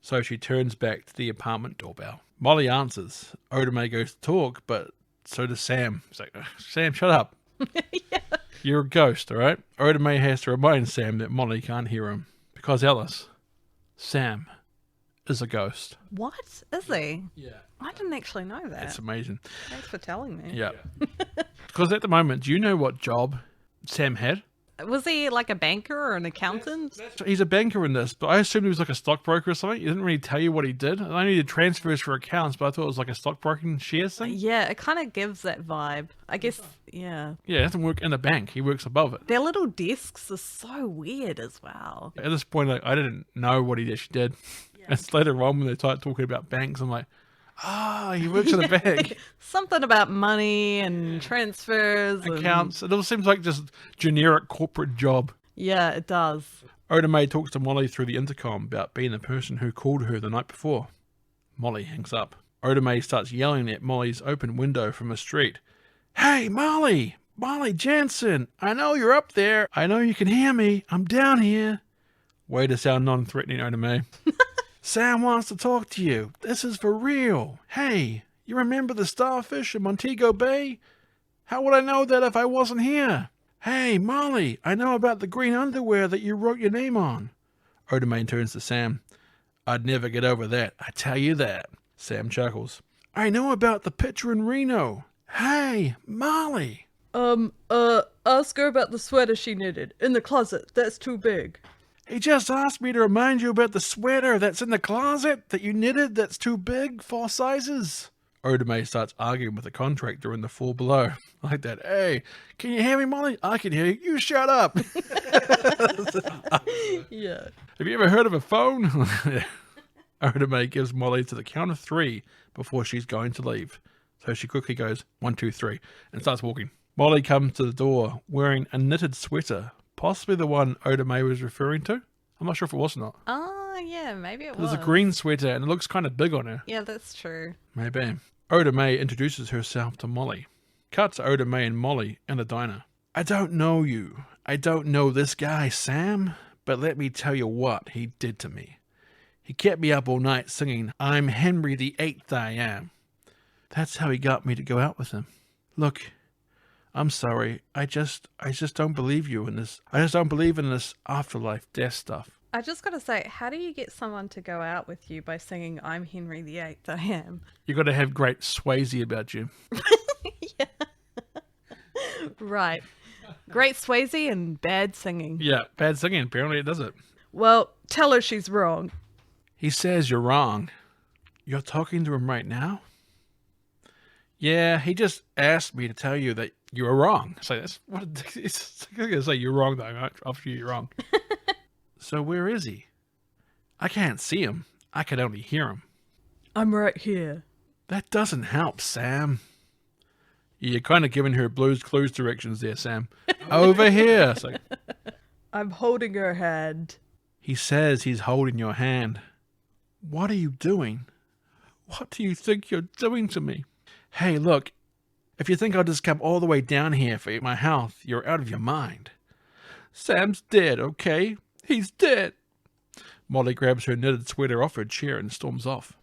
so she turns back to the apartment doorbell. Molly answers. Oda Mae goes to talk, but so does Sam. He's like, Sam, shut up. Yeah. You're a ghost, all right? Oda Mae has to remind Sam that Molly can't hear him. Because Alice, Sam is a ghost. What? Is he? Yeah. I didn't actually know that. It's amazing. Thanks for telling me. Yeah. Because at the moment, do you know what job Sam had? Was he like a banker or an accountant? He's a banker in this, but I assumed he was like a stockbroker or something. He didn't really tell you what he did. I only did transfers for accounts, but I thought it was like a stockbroking shares thing. Yeah, it kind of gives that vibe. I guess, yeah. Yeah, he doesn't work in the bank. He works above it. Their little desks are so weird as well. At this point, like, I didn't know what he actually did. It's later on when they start talking about banks, I'm like, he works in a bank. Something about money and transfers. Accounts. It all seems like just generic corporate job. Yeah, it does. Oda Mae talks to Molly through the intercom about being the person who called her the night before. Molly hangs up. Oda Mae starts yelling at Molly's open window from the street. Hey, Molly! Molly Jansen! I know you're up there. I know you can hear me. I'm down here. Way to sound non-threatening, Oda Mae. Sam wants to talk to you. This is for real. Hey, you remember the starfish in Montego Bay? How would I know that if I wasn't here? Hey, Molly, I know about the green underwear that you wrote your name on. Oda Mae turns to Sam. I'd never get over that, I tell you that. Sam chuckles. I know about the picture in Reno. Hey, Molly. Ask her about the sweater she knitted in the closet. That's too big. He just asked me to remind you about the sweater that's in the closet that you knitted that's too big for sizes. Oda Mae starts arguing with the contractor in the floor below. Like that. Hey, can you hear me, Molly? I can hear you. You shut up. Yeah. Have you ever heard of a phone? Oda Mae gives Molly to the count of 3 before she's going to leave. So she quickly goes 1, 2, 3 and starts walking. Molly comes to the door wearing a knitted sweater. Possibly the one Oda Mae was referring to. I'm not sure if it was or not. Oh, yeah, maybe it was. There's a green sweater and it looks kind of big on her. Yeah, that's true. Maybe. Oda Mae introduces herself to Molly. Cut to Oda Mae and Molly in a diner. I don't know you. I don't know this guy, Sam. But let me tell you what he did to me. He kept me up all night singing, I'm Henry the Eighth I am. That's how he got me to go out with him. Look, I'm sorry. I just don't believe you in this. I just don't believe in this afterlife death stuff. I just got to say, how do you get someone to go out with you by singing I'm Henry the Eighth I am? You got to have great Swayze about you. Yeah. Right. Great Swayze and bad singing. Yeah, bad singing. Apparently it does it. Well, tell her she's wrong. He says you're wrong. You're talking to him right now? Yeah, he just asked me to tell you that you were wrong. So that's what it's gonna say. You're wrong, though. After you're wrong. So where is he? I can't see him. I can only hear him. I'm right here. That doesn't help, Sam. You're kind of giving her Blue's Clues directions there, Sam. Over here. So, I'm holding her hand. he says he's holding your hand. What are you doing? What do you think you're doing to me? Hey, look, if you think I'll just come all the way down here for my health, you're out of your mind. Sam's dead, okay? He's dead. Molly grabs her knitted sweater off her chair and storms off.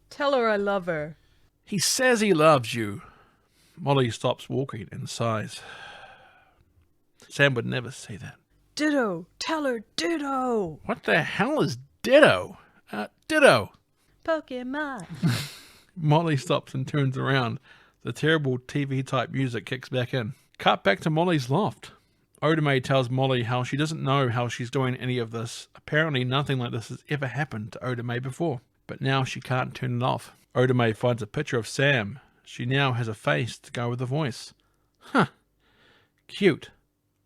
Tell her I love her. He says he loves you. Molly stops walking and sighs. Sam would never say that. Ditto. Tell her ditto. What the hell is ditto? Ditto. Pokemon. Molly stops and turns around. The terrible TV-type music kicks back in. Cut back to Molly's loft. Oda Mae tells Molly how she doesn't know how she's doing any of this. Apparently nothing like this has ever happened to Oda Mae before. But now she can't turn it off. Oda Mae finds a picture of Sam. She now has a face to go with the voice. Huh. Cute.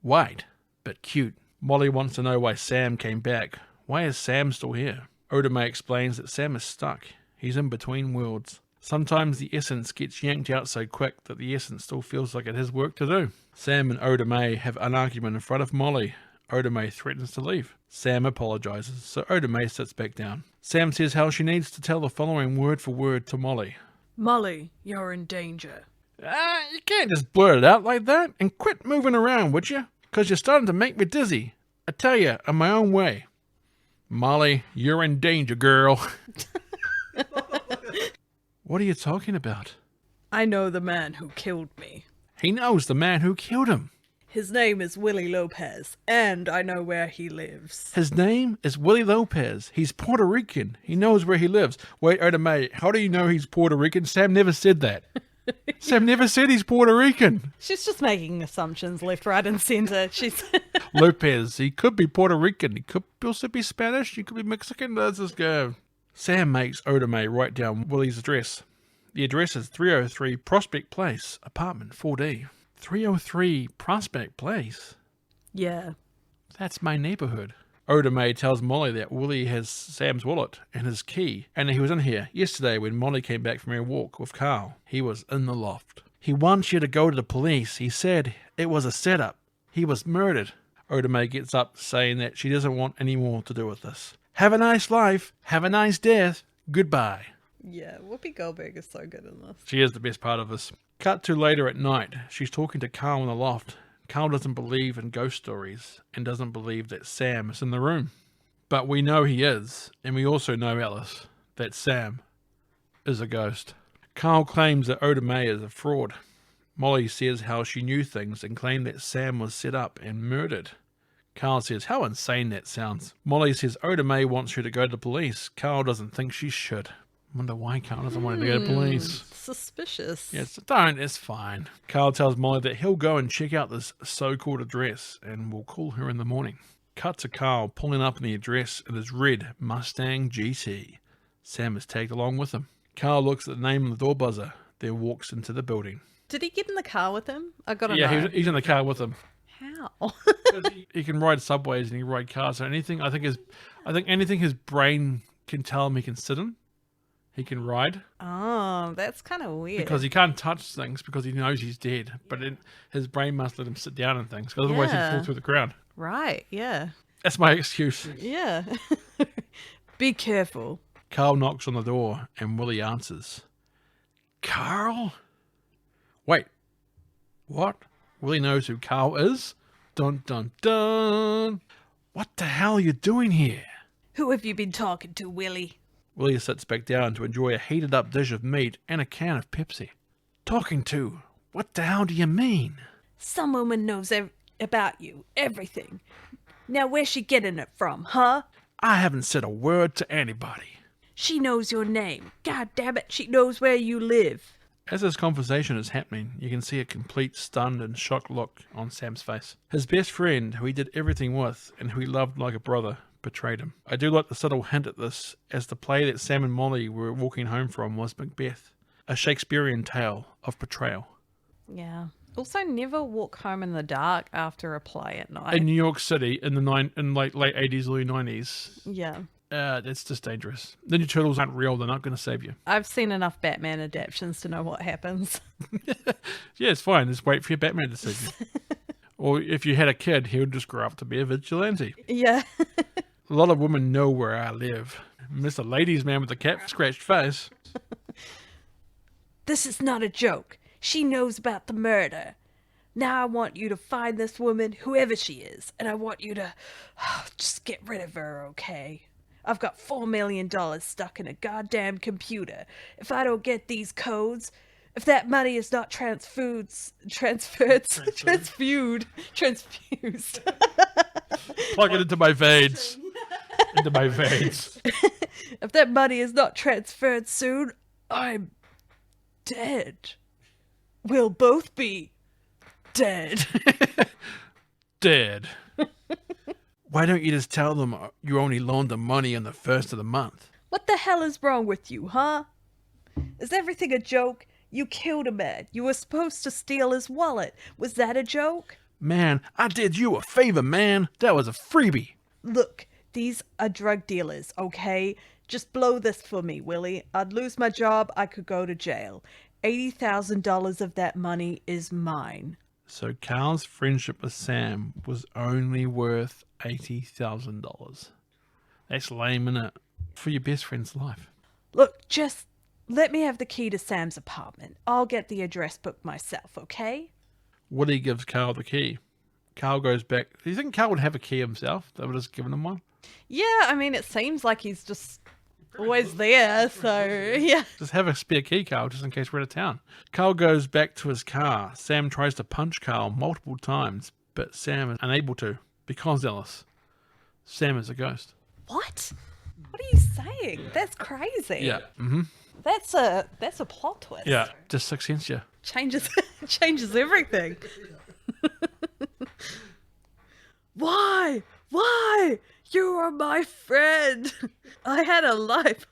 White, but cute. Molly wants to know why Sam came back. Why is Sam still here? Oda Mae explains that Sam is stuck. He's in between worlds. Sometimes the essence gets yanked out so quick that the essence still feels like it has work to do. Sam and Oda Mae have an argument in front of Molly. Oda Mae threatens to leave. Sam apologizes, so Oda Mae sits back down. Sam says how she needs to tell the following word for word to Molly. Molly, you're in danger. You can't just blurt it out like that and quit moving around, would you? Because you're starting to make me dizzy. I tell you, in my own way. Molly, you're in danger, girl. What are you talking about? I know the man who killed me. He knows the man who killed him. His name is Willie Lopez, and I know where he lives. His name is Willie Lopez. He's Puerto Rican. He knows where he lives. Wait, Oda Mae, how do you know he's Puerto Rican? Sam never said that. Sam never said he's Puerto Rican. She's just making assumptions left, right, and center. She's Lopez, he could be Puerto Rican. He could also be Spanish. He could be Mexican. Let's just go. Sam makes Oda Mae write down Willie's address. The address is 303 Prospect Place, apartment 4D. 303 Prospect Place? Yeah. That's my neighborhood. Oda Mae tells Molly that Willie has Sam's wallet and his key, and he was in here yesterday when Molly came back from her walk with Carl. He was in the loft. He wants you to go to the police. He said it was a setup. He was murdered. Oda Mae gets up saying that she doesn't want any more to do with this. Have a nice life. Have a nice death. Goodbye. Yeah, Whoopi Goldberg is so good in this. She is the best part of this. Cut to later at night. She's talking to Carl in the loft. Carl doesn't believe in ghost stories and doesn't believe that Sam is in the room. But we know he is, and we also know, Alice, that Sam is a ghost. Carl claims that Oda Mae is a fraud. Molly says how she knew things and claimed that Sam was set up and murdered. Carl says how insane that sounds. Molly says Oda Mae wants her to go to the police. Carl doesn't think she should. Wonder why Carl doesn't want her to go to police. Suspicious. Yes, don't. It's fine. Carl tells Molly that he'll go and check out this so-called address and will call her in the morning. Cut to Carl pulling up in the address in his red Mustang GT. Sam is tagged along with him. Carl looks at the name on the door buzzer, then walks into the building. Did he get in the car with him? I gotta know. Yeah, he's in the car with him. How? He can ride subways and he can ride cars. So anything, I think anything his brain can tell him he can sit in, he can ride. Oh, that's kind of weird. Because he can't touch things because he knows he's dead. But his brain must let him sit down and things. Because otherwise he'd fall through the ground. Right, yeah. That's my excuse. Yeah. Be careful. Carl knocks on the door and Willie answers. Carl? Wait. What? Willie knows who Carl is? Dun dun dun. What the hell are you doing here? Who have you been talking to, Willie? Willie sits back down to enjoy a heated up dish of meat and a can of Pepsi. Talking to? What the hell do you mean? Some woman knows about you, everything. Now where's she getting it from, huh? I haven't said a word to anybody. She knows your name. God damn it, she knows where you live. As this conversation is happening, you can see a complete stunned and shocked look on Sam's face. His best friend, who he did everything with and who he loved like a brother, betrayed him. I do like the subtle hint at this, as the play that Sam and Molly were walking home from was Macbeth, a Shakespearean tale of betrayal. Yeah. Also, never walk home in the dark after a play at night. In New York City in late 80s, early 90s. Yeah. It's just dangerous. Ninja Turtles aren't real. They're not going to save you. I've seen enough Batman adaptations to know what happens. Yeah, it's fine. Just wait for your Batman to save you. Or if you had a kid, he would just grow up to be a vigilante. Yeah. A lot of women know where I live. Mr. Ladies Man with the cat scratched face. This is not a joke. She knows about the murder. Now I want you to find this woman, whoever she is, and I want you to just get rid of her, okay? I've got $4 million stuck in a goddamn computer. If I don't get these codes, if that money is not transfused. Plug it into my veins. Into my veins. If that money is not transferred soon, I'm dead. We'll both be dead. Dead. Why don't you just tell them you only loaned them money on the first of the month? What the hell is wrong with you, huh? Is everything a joke? You killed a man. You were supposed to steal his wallet. Was that a joke? Man, I did you a favor, man. That was a freebie. Look, these are drug dealers, okay? Just blow this for me, Willie. I'd lose my job. I could go to jail. $80,000 of that money is mine. So Carl's friendship with Sam was only worth $80,000. That's lame, innit? For your best friend's life. Look, just let me have the key to Sam's apartment. I'll get the address book myself, okay? Woody gives Carl the key. Carl goes back. Do you think Carl would have a key himself? They would have just given him one? Yeah, I mean, it seems like he's just always there, so yeah. Just have a spare key, Carl, just in case we're out of town. Carl goes back to his car. Sam tries to punch Carl multiple times, but Sam is unable to because, Alice, Sam is a ghost. What? What are you saying? That's crazy. Yeah. Mm-hmm. That's a plot twist. Yeah. Just 6 cents, yeah. Changes everything. Why? You are my friend. I had a life.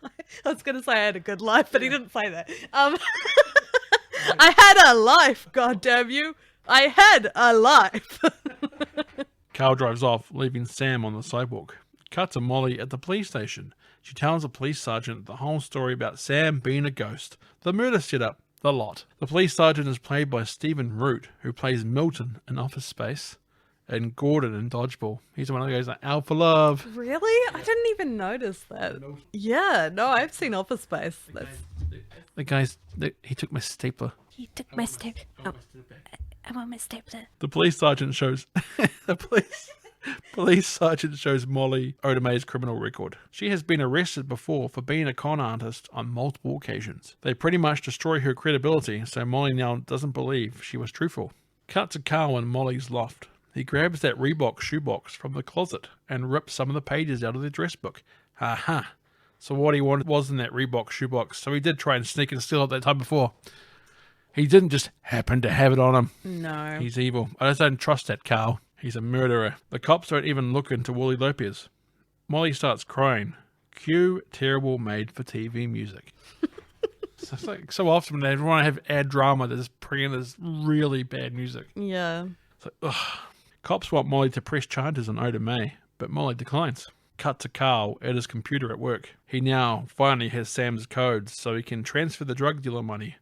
I was going to say I had a good life, but he didn't say that. I had a life, God damn you. I had a life. Carl drives off, leaving Sam on the sidewalk. Cut to Molly at the police station. She tells the police sergeant the whole story about Sam being a ghost, the murder setup, the lot. The police sergeant is played by Stephen Root, who plays Milton in Office Space, and Gordon in Dodgeball. He's the one who goes like, "Out for love." Really? I didn't even notice that. Yeah, no, I've seen Office Space. The guy's, he took my stapler. He took my step. Oh, I want my stapler. The police sergeant shows police sergeant shows Molly Odame's criminal record. She has been arrested before for being a con artist on multiple occasions. They pretty much destroy her credibility, so Molly now doesn't believe she was truthful. Cut to Carl in Molly's loft. He grabs that Reebok shoebox from the closet and rips some of the pages out of the dress book. Ha. So what he wanted was in that Reebok shoebox, so he did try and sneak and steal it that time before. He didn't just happen to have it on him. No. He's evil. I just don't trust that Carl. He's a murderer. The cops don't even look into Wooly Lopez. Molly starts crying. Cue terrible made-for-TV music. So it's like so often when they want to have ad drama, they just bring in this really bad music. Yeah. It's like, ugh. Cops want Molly to press charges on Oda May, but Molly declines. Cut to Carl at his computer at work. He now finally has Sam's codes so he can transfer the drug dealer money.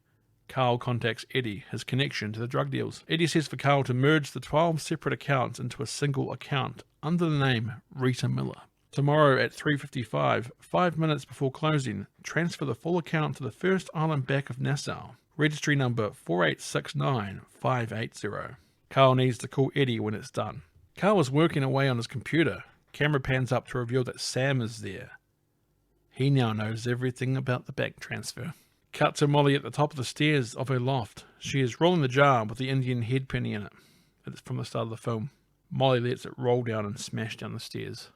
Carl contacts Eddie, his connection to the drug deals. Eddie says for Carl to merge the 12 separate accounts into a single account under the name Rita Miller. Tomorrow at 3:55, 5 minutes before closing, transfer the full account to the First Island Bank of Nassau. Registry number 4869580. Carl needs to call Eddie when it's done. Carl is working away on his computer. Camera pans up to reveal that Sam is there. He now knows everything about the bank transfer. Cut to Molly at the top of the stairs of her loft. She is rolling the jar with the Indian head penny in it. It's from the start of the film. Molly lets it roll down and smash down the stairs.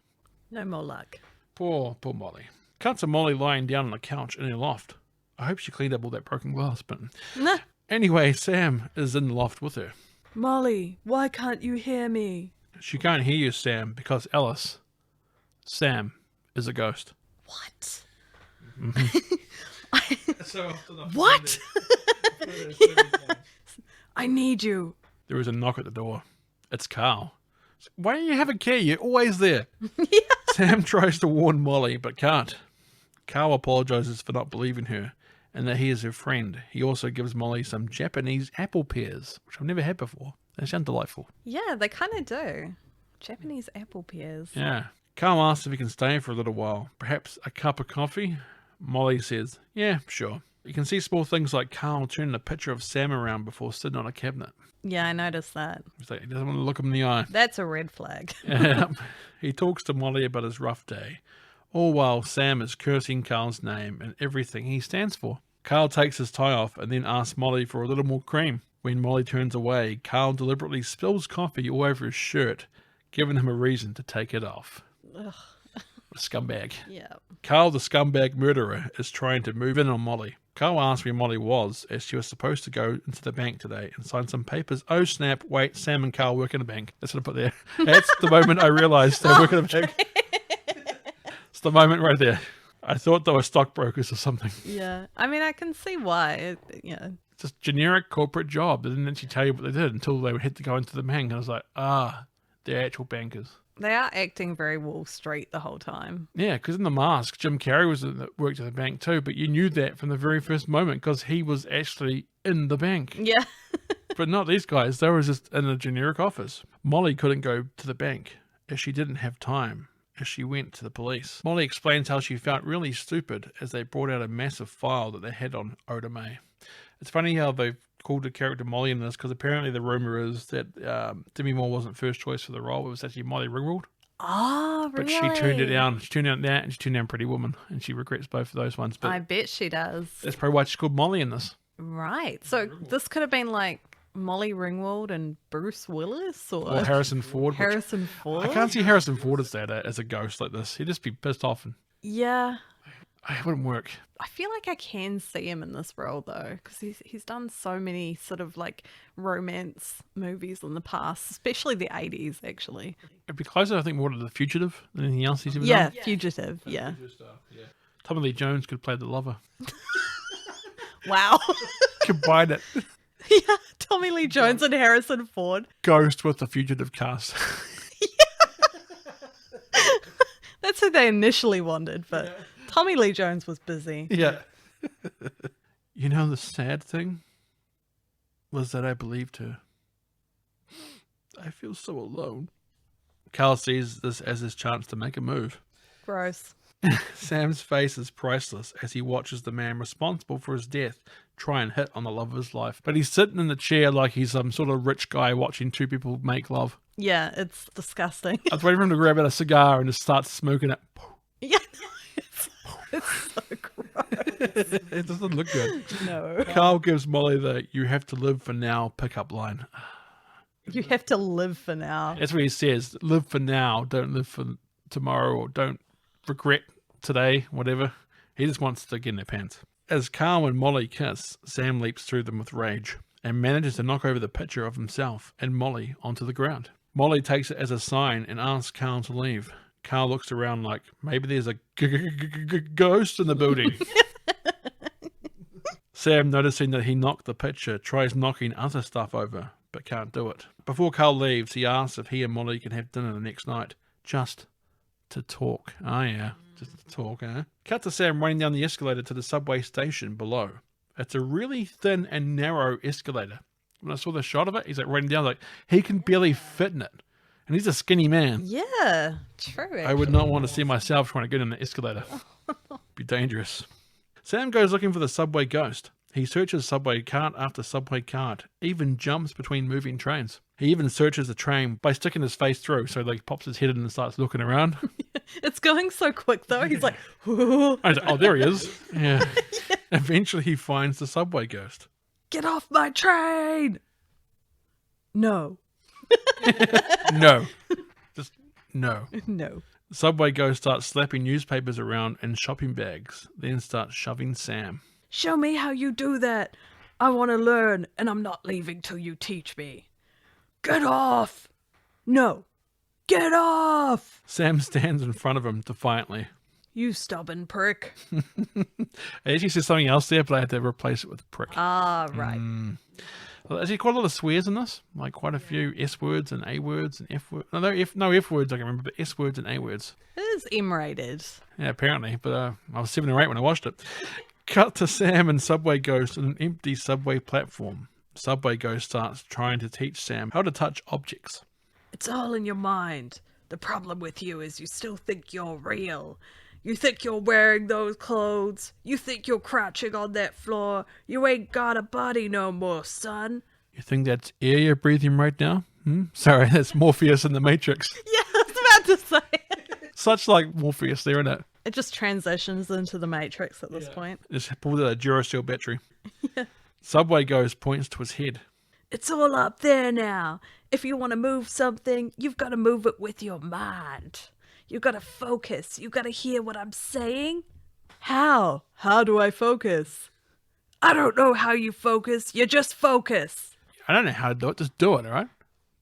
No more luck. Poor Molly. Cut to Molly lying down on the couch in her loft. I hope she cleaned up all that broken glass, but... Nah. Anyway, Sam is in the loft with her. Molly, why can't you hear me? She can't hear you, Sam, because Alice, Sam, is a ghost. What? Mm-hmm. What? I need you. There is a knock at the door. It's Carl. Why don't you have a key? You're always there. Yeah. Sam tries to warn Molly, but can't. Carl apologizes for not believing her and that he is her friend. He also gives Molly some Japanese apple pears, which I've never had before. They sound delightful. Yeah, they kind of do. Japanese apple pears. Yeah. Carl asks if he can stay for a little while. Perhaps a cup of coffee? Molly says, yeah, sure. You can see small things like Carl turning a picture of Sam around before sitting on a cabinet. Yeah, I noticed that. He's like, he doesn't want to look him in the eye. That's a red flag. He talks to Molly about his rough day, all while Sam is cursing Carl's name and everything he stands for. Carl takes his tie off and then asks Molly for a little more cream. When Molly turns away, Carl deliberately spills coffee all over his shirt, giving him a reason to take it off. Ugh. A scumbag. Yeah. Carl, the scumbag murderer, is trying to move in on Molly. Carl asks where Molly was, as she was supposed to go into the bank today and sign some papers. Oh snap, wait, Sam and Carl work in a bank. That's what I put there. That's the moment I realised they work in a bank. It's the moment right there. I thought they were stockbrokers or something. Yeah. I mean, I can see why. Just generic corporate job. They didn't actually tell you what they did until they had to go into the bank. And I was like, they're actual bankers. They are acting very Wall Street the whole time. Yeah, because in The Mask, Jim Carrey worked at the bank too, but you knew that from the very first moment because he was actually in the bank. Yeah. But not these guys. They were just in a generic office. Molly couldn't go to the bank as she didn't have time as she went to the police. Molly explains how she felt really stupid as they brought out a massive file that they had on Oda May. It's funny how they've called the character Molly in this because apparently the rumor is that Demi Moore wasn't first choice for the role. It was actually Molly Ringwald. Oh, really? But she turned it down. She turned down that and she turned down Pretty Woman. And she regrets both of those ones. But I bet she does. that's probably why she's called Molly in this. Right. So this could have been like Molly Ringwald and Bruce Willis Or Harrison Ford. which- Harrison Ford. I can't see Harrison Ford as a ghost like this. He'd just be pissed off and Yeah, it wouldn't work. I feel like I can see him in this role though, because he's done so many sort of like romance movies in the past, especially the 80s actually. It'd be closer, I think, more to The Fugitive than anything else he's ever Yeah, done. Fugitive. Yeah. Tommy Lee Jones could play the lover. Wow. Combine it. Yeah, Tommy Lee Jones and Harrison Ford. Ghost with the Fugitive cast. That's who they initially wanted, but Tommy Lee Jones was busy. Yeah. You know, the sad thing was that I believed her. I feel so alone. Carl sees this as his chance to make a move. Gross. Sam's face is priceless as he watches the man responsible for his death try and hit on the love of his life. But he's sitting in the chair like he's some sort of rich guy watching two people make love. Yeah, it's disgusting. I was waiting for him to grab out a cigar and just start smoking it. Yeah, it's so gross. It doesn't look good. No. Carl gives Molly the "you have to live for now" pickup line. You have to live for now. That's what he says. Live for now. Don't live for tomorrow, or don't regret today, whatever. He just wants to get in their pants. As Carl and Molly kiss, Sam leaps through them with rage and manages to knock over the picture of himself and Molly onto the ground. Molly takes it as a sign and asks Carl to leave. Carl looks around like maybe there's a ghost in the building. Sam, noticing that he knocked the picture, tries knocking other stuff over, but can't do it. Before Carl leaves, he asks if he and Molly can have dinner the next night, just to talk. Oh yeah, just to talk, eh? Cut to Sam running down the escalator to the subway station below. It's a really thin and narrow escalator. When I saw the shot of it, he's like running down, like he can barely fit in it. And he's a skinny man. Yeah, true. I would not want to see myself trying to get in the escalator. Be dangerous. Sam goes looking for the subway ghost. He searches subway cart after subway cart, even jumps between moving trains. He even searches the train by sticking his face through, so like pops his head in and starts looking around. It's going so quick though. He's like, "Ooh, I was like, oh, there he is. Yeah. Eventually he finds the subway ghost. get off my train!" No. No. Just no. No. Subway ghost starts slapping newspapers around and shopping bags, then starts shoving Sam. Show me how you do that. I want to learn, and I'm not leaving till you teach me. Get off! No. Get off! Sam stands in front of him defiantly. You stubborn prick. I actually said something else there, but I had to replace it with prick. Ah, right. Well, there's quite a lot of swears in this, like quite a few S words and A words and F words. No F words I can remember, but S words and A words. It is M-rated. Yeah, apparently, but I was 7 or 8 when I watched it. Cut to Sam and Subway Ghost on an empty subway platform. Subway Ghost starts trying to teach Sam how to touch objects. It's all in your mind. The problem with you is you still think you're real. You think you're wearing those clothes. You think you're crouching on that floor. You ain't got a body no more, son. You think that's air you're breathing right now? Sorry, that's Morpheus in the Matrix. Yeah, I was about to say. Such like Morpheus there, isn't it? It just transitions into the Matrix at this point. Just pulled out a Duracell battery. Subway Ghost points to his head. It's all up there now. If you want to move something, you've got to move it with your mind. You got to focus. You got to hear what I'm saying. How? How do I focus? I don't know how you focus. You just focus. I don't know how to do it. Just do it, all right?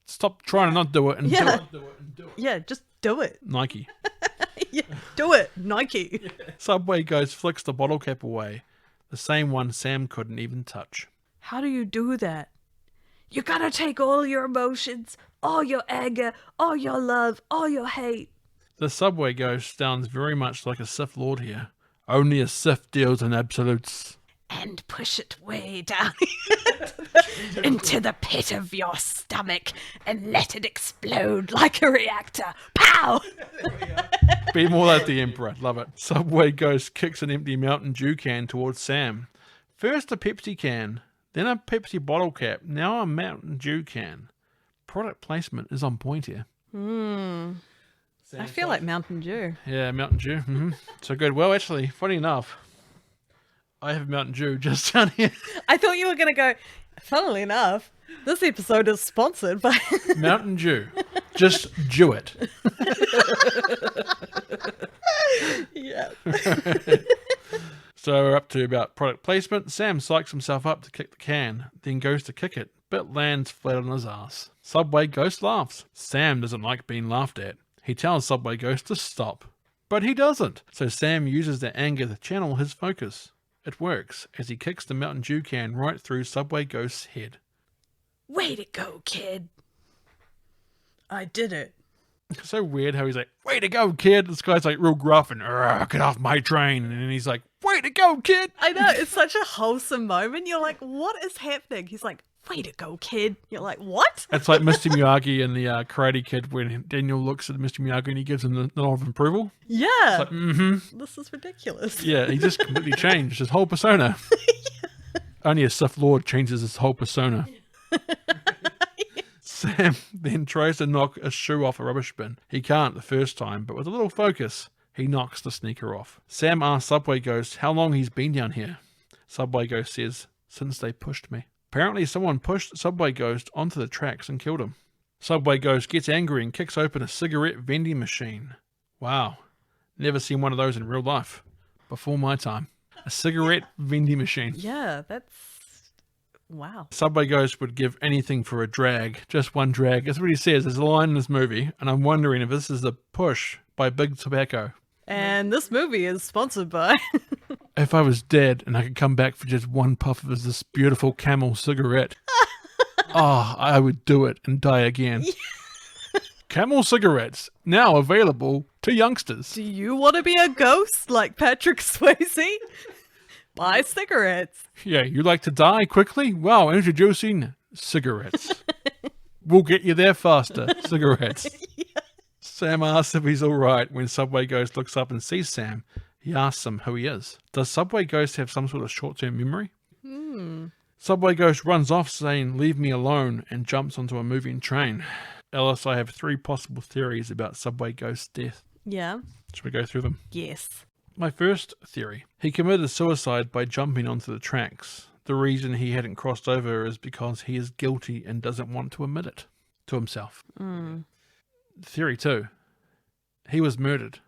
Stop trying to not do it and do it. Yeah, just do it. Nike. Yeah, do it. Nike. Subway Ghost flicks the bottle cap away. The same one Sam couldn't even touch. How do you do that? You gotta take all your emotions, all your anger, all your love, all your hate. The Subway Ghost sounds very much like a Sith Lord here. Only a Sith deals in absolutes. And push it way down into the pit of your stomach and let it explode like a reactor. Pow! Be more like the Emperor. Love it. Subway Ghost kicks an empty Mountain Dew can towards Sam. First a Pepsi can, then a Pepsi bottle cap, now a Mountain Dew can. Product placement is on point here. I feel like Mountain Dew. Yeah, Mountain Dew. So good. Well, actually, funny enough, I have Mountain Dew just down here. I thought you were going to go, funnily enough, This episode is sponsored by Mountain Dew. Just Dew it. yeah. So we're up to about product placement. Sam psychs himself up to kick the can, then goes to kick it, but lands flat on his ass. Subway Ghost laughs. Sam doesn't like being laughed at. He tells Subway Ghost to stop, but he doesn't. So Sam uses that anger to channel his focus. It works, as he kicks the Mountain Dew can right through Subway Ghost's head. Way to go, kid. I did it. So weird how he's like, way to go, kid. This guy's like real gruff and, get off my train. And then he's like, way to go, kid. I know, it's such a wholesome moment. You're like, what is happening? He's like, way to go, kid. You're like, what? It's like Mr. Miyagi in the Karate Kid when Daniel looks at Mr. Miyagi and he gives him the nod of approval. Yeah. It's like, mm-hmm. This is ridiculous. Yeah, he just completely changed his whole persona. Only a Sith Lord changes his whole persona. Sam then tries to knock a shoe off a rubbish bin. He can't the first time, but with a little focus, he knocks the sneaker off. Sam asks Subway Ghost how long he's been down here. Subway Ghost says, since they pushed me. Apparently someone pushed Subway Ghost onto the tracks and killed him. Subway Ghost gets angry and kicks open a cigarette vending machine. Wow, never seen one of those in real life. Before my time. A cigarette vending machine. Yeah, that's... Wow. Subway Ghost would give anything for a drag, just one drag. That's what he says. There's a line in this movie, and I'm wondering if this is a push by Big Tobacco. And this movie is sponsored by... If I was dead and I could come back for just one puff of this beautiful Camel cigarette, I would do it and die again. Camel cigarettes, now available to youngsters. Do you want to be a ghost like Patrick Swayze? Buy cigarettes. Yeah, you like to die quickly? Well, introducing cigarettes. We'll get you there faster. Cigarettes. Sam asks if he's all right. When Subway Ghost looks up and sees Sam, he asks him who he is. Does Subway Ghost have some sort of short-term memory? Subway Ghost runs off saying, leave me alone, and jumps onto a moving train. Ellis, I have 3 possible theories about Subway Ghost's death. Yeah. Should we go through them? Yes. My first theory. He committed suicide by jumping onto the tracks. The reason he hadn't crossed over is because he is guilty and doesn't want to admit it to himself. Theory 2. He was murdered.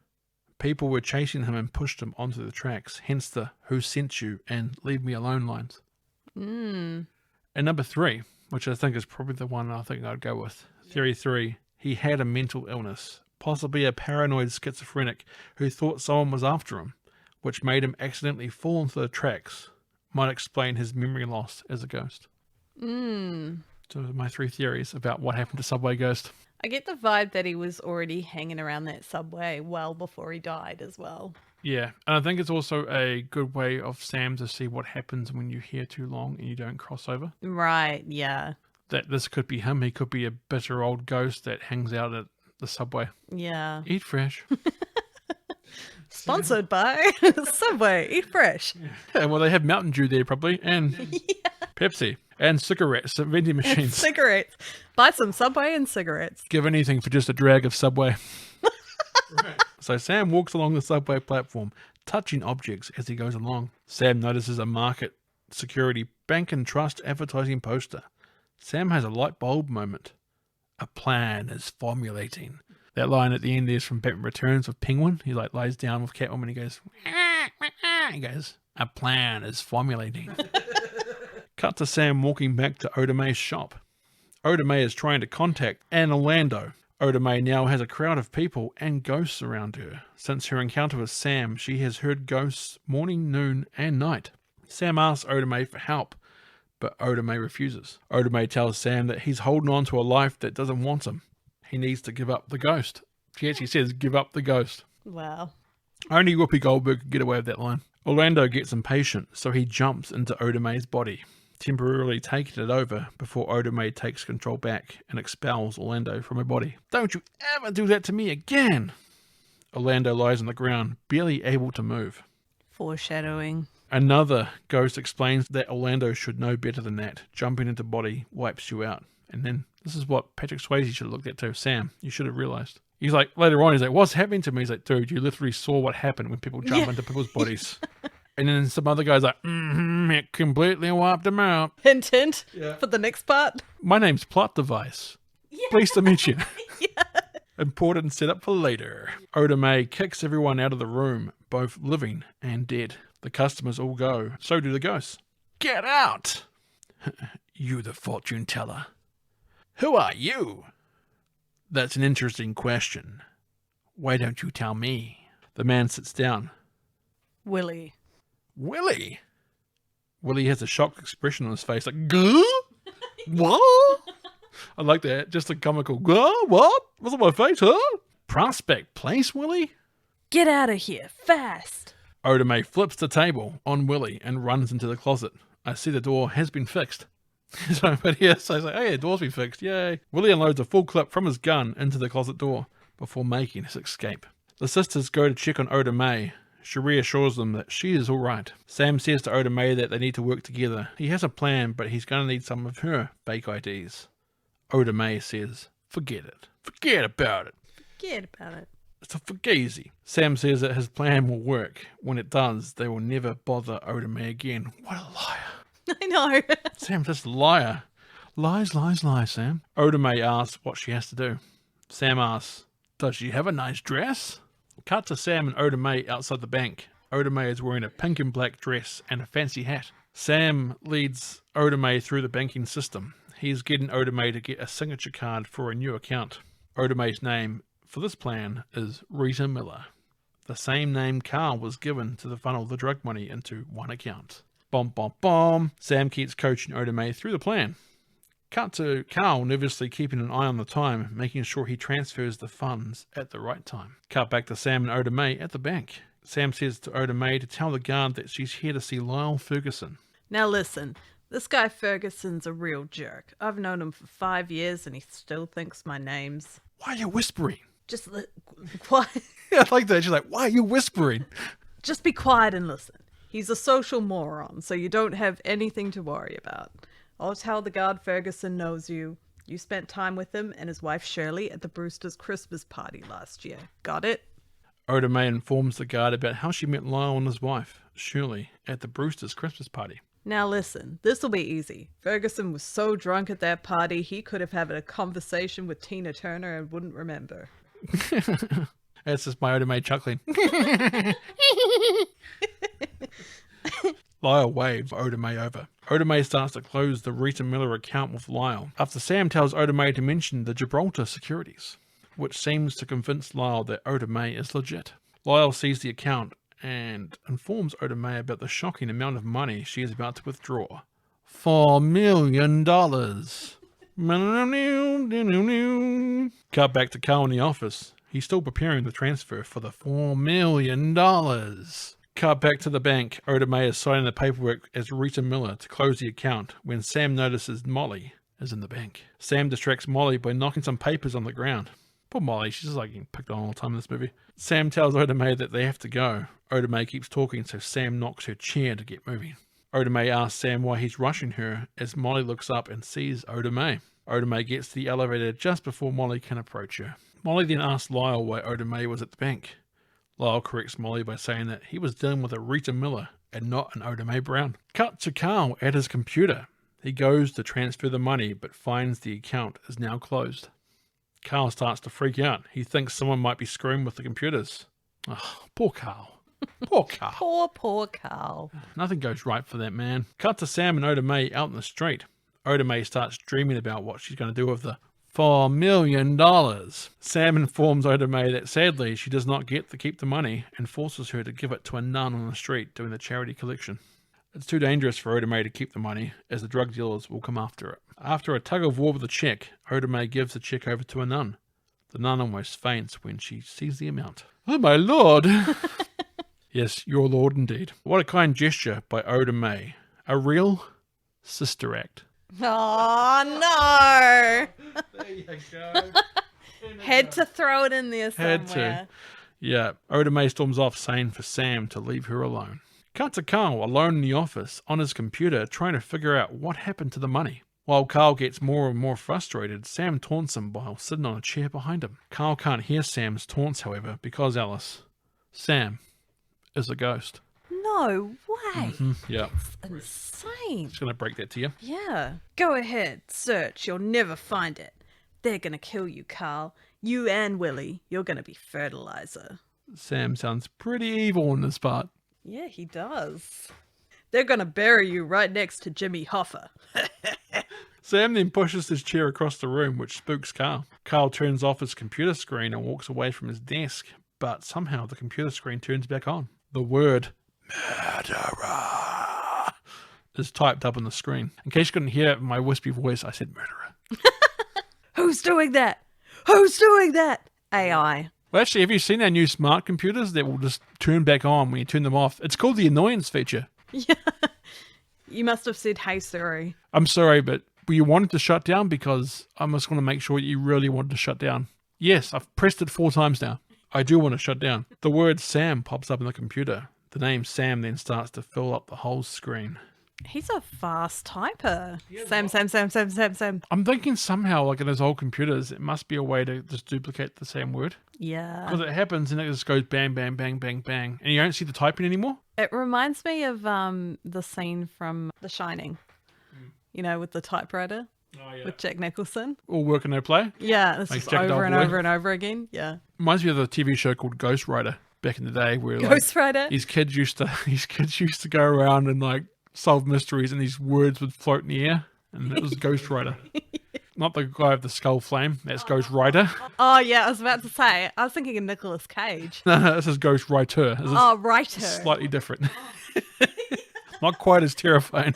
People were chasing him and pushed him onto the tracks, hence the who sent you and leave me alone lines. And number 3, which I think is probably the one I think I'd go with. Theory 3. He had a mental illness, possibly a paranoid schizophrenic who thought someone was after him, which made him accidentally fall onto the tracks. Might explain his memory loss as a ghost. So my 3 theories about what happened to Subway Ghost. I get the vibe that he was already hanging around that subway well before he died as well. Yeah, and I think it's also a good way of Sam to see what happens when you're here too long and you don't cross over. Right, yeah. That this could be him. He could be a bitter old ghost that hangs out at the subway. Yeah. Eat fresh. Sponsored by Subway. Eat fresh. Yeah, well, they have Mountain Dew there probably, and Pepsi, and cigarettes at vending machines. Cigarettes. Buy some Subway and cigarettes. Give anything for just a drag of Subway. So Sam walks along the subway platform, touching objects as he goes along. Sam notices a market security bank and trust advertising poster. Sam has a light bulb moment. A plan is formulating. That line at the end is from Batman Returns with Penguin. He like lies down with Catwoman. He goes, a plan is formulating. Cut to Sam walking back to Oda Mae's shop. Oda Mae is trying to contact Anne Orlando. Oda Mae now has a crowd of people and ghosts around her. Since her encounter with Sam, she has heard ghosts morning, noon, and night. Sam asks Oda Mae for help, but Oda Mae refuses. Oda Mae tells Sam that he's holding on to a life that doesn't want him. He needs to give up the ghost. She actually says, give up the ghost. Wow. Only Whoopi Goldberg could get away with that line. Orlando gets impatient, so he jumps into Oda Mae's body, temporarily taking it over before Oda Mae takes control back and expels Orlando from her body. Don't you ever do that to me again! Orlando lies on the ground, barely able to move. Foreshadowing. Another ghost explains that Orlando should know better than that. Jumping into body wipes you out. And then, this is what Patrick Swayze should have looked at too. Sam, you should have realised. He's like, later on, he's like, what's happening to me? He's like, dude, you literally saw what happened when people jump into people's bodies. And then some other guy's like, it completely wiped him out. Hint, hint. For the next part. My name's Plot Device. Pleased to meet you. Important setup for later. Oda Mae kicks everyone out of the room, both living and dead. The customers all go. So do the ghosts. Get out! You the fortune teller. Who are you? That's an interesting question. Why don't you tell me? The man sits down. Willie. Willie? Willie has a shocked expression on his face, like, Gah? What? I like that. Just a comical, what? What's on my face, huh? Prospect Place, Willie? Get out of here, fast. Oda Mae flips the table on Willie and runs into the closet. I see the door has been fixed. So I was like, oh yeah, door's been fixed, yay. Willie unloads a full clip from his gun into the closet door before making his escape. The sisters go to check on Oda Mae. She reassures them that she is alright. Sam says to Oda Mae that they need to work together. He has a plan, but he's going to need some of her fake IDs. Oda Mae says, forget it. Forget about it. Forget about it. It's a fugazi. Sam says that his plan will work. When it does, they will never bother Oda Mae again. What a liar. I know. Sam's just a liar. Lies, lies, lies, Sam. Oda Mae asks what she has to do. Sam asks, does she have a nice dress? Cut to Sam and Oda Mae outside the bank. Oda Mae is wearing a pink and black dress and a fancy hat. Sam leads Oda Mae through the banking system. He's getting Oda Mae to get a signature card for a new account. Oda Mae's name for this plan is Rita Miller. The same name Carl was given to funnel the drug money into one account. Bomb, bomb, bomb. Sam keeps coaching Oda Mae through the plan. Cut to Carl nervously keeping an eye on the time, making sure he transfers the funds at the right time. Cut back to Sam and Oda Mae at the bank. Sam says to Oda Mae to tell the guard that she's here to see Lyle Ferguson. Now listen, this guy Ferguson's a real jerk. I've known him for 5 years and he still thinks my name's... Why are you whispering? Just quiet. Yeah, I like that. She's like, why are you whispering? Just be quiet and listen. He's a social moron, so you don't have anything to worry about. I'll tell the guard Ferguson knows you. You spent time with him and his wife Shirley at the Brewster's Christmas party last year. Got it? Oda Mae informs the guard about how she met Lyle and his wife, Shirley, at the Brewster's Christmas party. Now listen, this'll be easy. Ferguson was so drunk at that party, he could have had a conversation with Tina Turner and wouldn't remember. That's just my Oda Mae chuckling. Lyle waves Oda Mae over. Oda Mae starts to close the Rita Miller account with Lyle, after Sam tells Oda Mae to mention the Gibraltar securities, which seems to convince Lyle that Oda Mae is legit. Lyle sees the account and informs Oda Mae about the shocking amount of money she is about to withdraw. $4 million. Cut back to Carl in the office. He's still preparing the transfer for the $4 million. Cut back to the bank. Oda Mae is signing the paperwork as Rita Miller to close the account when Sam notices Molly is in the bank. Sam distracts Molly by knocking some papers on the ground. Poor Molly, she's just like getting picked on all the time in this movie. Sam tells Oda Mae that they have to go. Oda Mae keeps talking, so Sam knocks her chair to get moving. Oda Mae asks Sam why he's rushing her as Molly looks up and sees Oda Mae. Oda Mae gets to the elevator just before Molly can approach her. Molly then asks Lyle why Oda Mae was at the bank. Lyle corrects Molly by saying that he was dealing with a Rita Miller and not an Oda Mae Brown. Cut to Carl at his computer. He goes to transfer the money but finds the account is now closed. Carl starts to freak out. He thinks someone might be screwing with the computers. Oh, poor Carl. Poor Carl. Poor Carl. Nothing goes right for that man. Cut to Sam and Oda Mae out in the street. Oda Mae starts dreaming about what she's going to do with the $4 million. Sam informs Oda Mae that sadly she does not get to keep the money and forces her to give it to a nun on the street doing the charity collection. It's too dangerous for Oda Mae to keep the money, as the drug dealers will come after it. After a tug of war with the check, Oda Mae gives the check over to a nun. The nun almost faints when she sees the amount. Oh my lord! Yes, your lord indeed. What a kind gesture by Oda Mae. A real sister act. Oh no! There you go. Had to throw it in there somewhere. Had to. Yeah, Oda Mae storms off saying for Sam to leave her alone. Cut to Carl alone in the office on his computer trying to figure out what happened to the money. While Carl gets more and more frustrated, Sam taunts him while sitting on a chair behind him. Carl can't hear Sam's taunts, however, because Alice, Sam, is a ghost. No. No way. Yeah. Insane. Just going to break that to you. Yeah. Go ahead, search. You'll never find it. They're gonna kill you, Carl. You and Willie. You're gonna be fertilizer. Sam sounds pretty evil in this part. Yeah, he does. They're gonna bury you right next to Jimmy Hoffa. Sam then pushes his chair across the room, which spooks Carl. Carl turns off his computer screen and walks away from his desk, but somehow the computer screen turns back on. The word murderer is typed up on the screen. In case you couldn't hear it in my wispy voice, I said murderer. Who's doing that? Who's doing that? AI. Well, actually, have you seen our new smart computers that will just turn back on when you turn them off? It's called the annoyance feature. Yeah. You must have said, hey, Siri. I'm sorry, but you wanted to shut down because I'm just going to make sure you really wanted to shut down. Yes, I've pressed it 4 times now. I do want to shut down. The word Sam pops up in the computer. The name Sam then starts to fill up the whole screen. He's a fast typer. Sam. I'm thinking somehow, like in those old computers, it must be a way to just duplicate the same word. Yeah. Because it happens and it just goes bang, bang, bang, bang, bang. And you don't see the typing anymore. It reminds me of the scene from The Shining. You know, with the typewriter. Oh, yeah. With Jack Nicholson. All work and no play. Yeah, it's Like just Jack over and Doublewood. over and over again. Yeah. Reminds me of the TV show called Ghost Rider back in the day, where Ghost Rider. these kids used to go around and like solve mysteries, and these words would float in the air, and it was Ghost Rider. Not the guy with the skull flame. That's Ghost Rider. Oh, yeah, I was about to say. I was thinking of Nicolas Cage. No, this is Ghost Writer. This is Oh, writer. slightly different. Not quite as terrifying.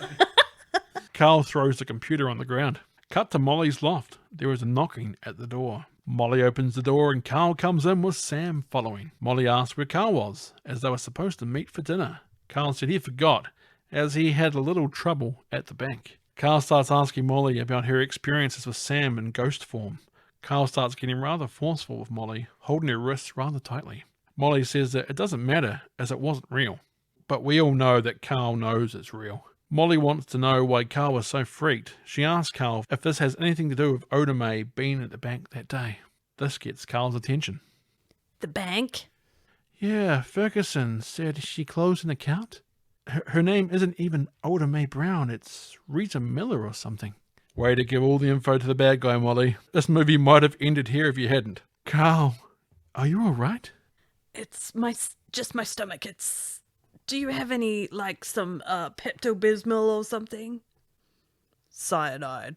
Carl throws the computer on the ground. Cut to Molly's loft. There is a knocking at the door. Molly opens the door and Carl comes in with Sam following. Molly asks where Carl was, as they were supposed to meet for dinner. Carl said he forgot, as he had a little trouble at the bank. Carl starts asking Molly about her experiences with Sam in ghost form. Carl starts getting rather forceful with Molly, holding her wrists rather tightly. Molly says that it doesn't matter, as it wasn't real. But we all know that Carl knows it's real. Molly wants to know why Carl was so freaked. She asks Carl if this has anything to do with Oda Mae being at the bank that day. This gets Carl's attention. The bank? Yeah, Ferguson said she closed an account. Her name isn't even Oda Mae Brown, it's Rita Miller or something. Way to give all the info to the bad guy, Molly. This movie might have ended here if you hadn't. Carl, are you alright? It's just my stomach. Do you have any, like, some Pepto-Bismol or something? Cyanide.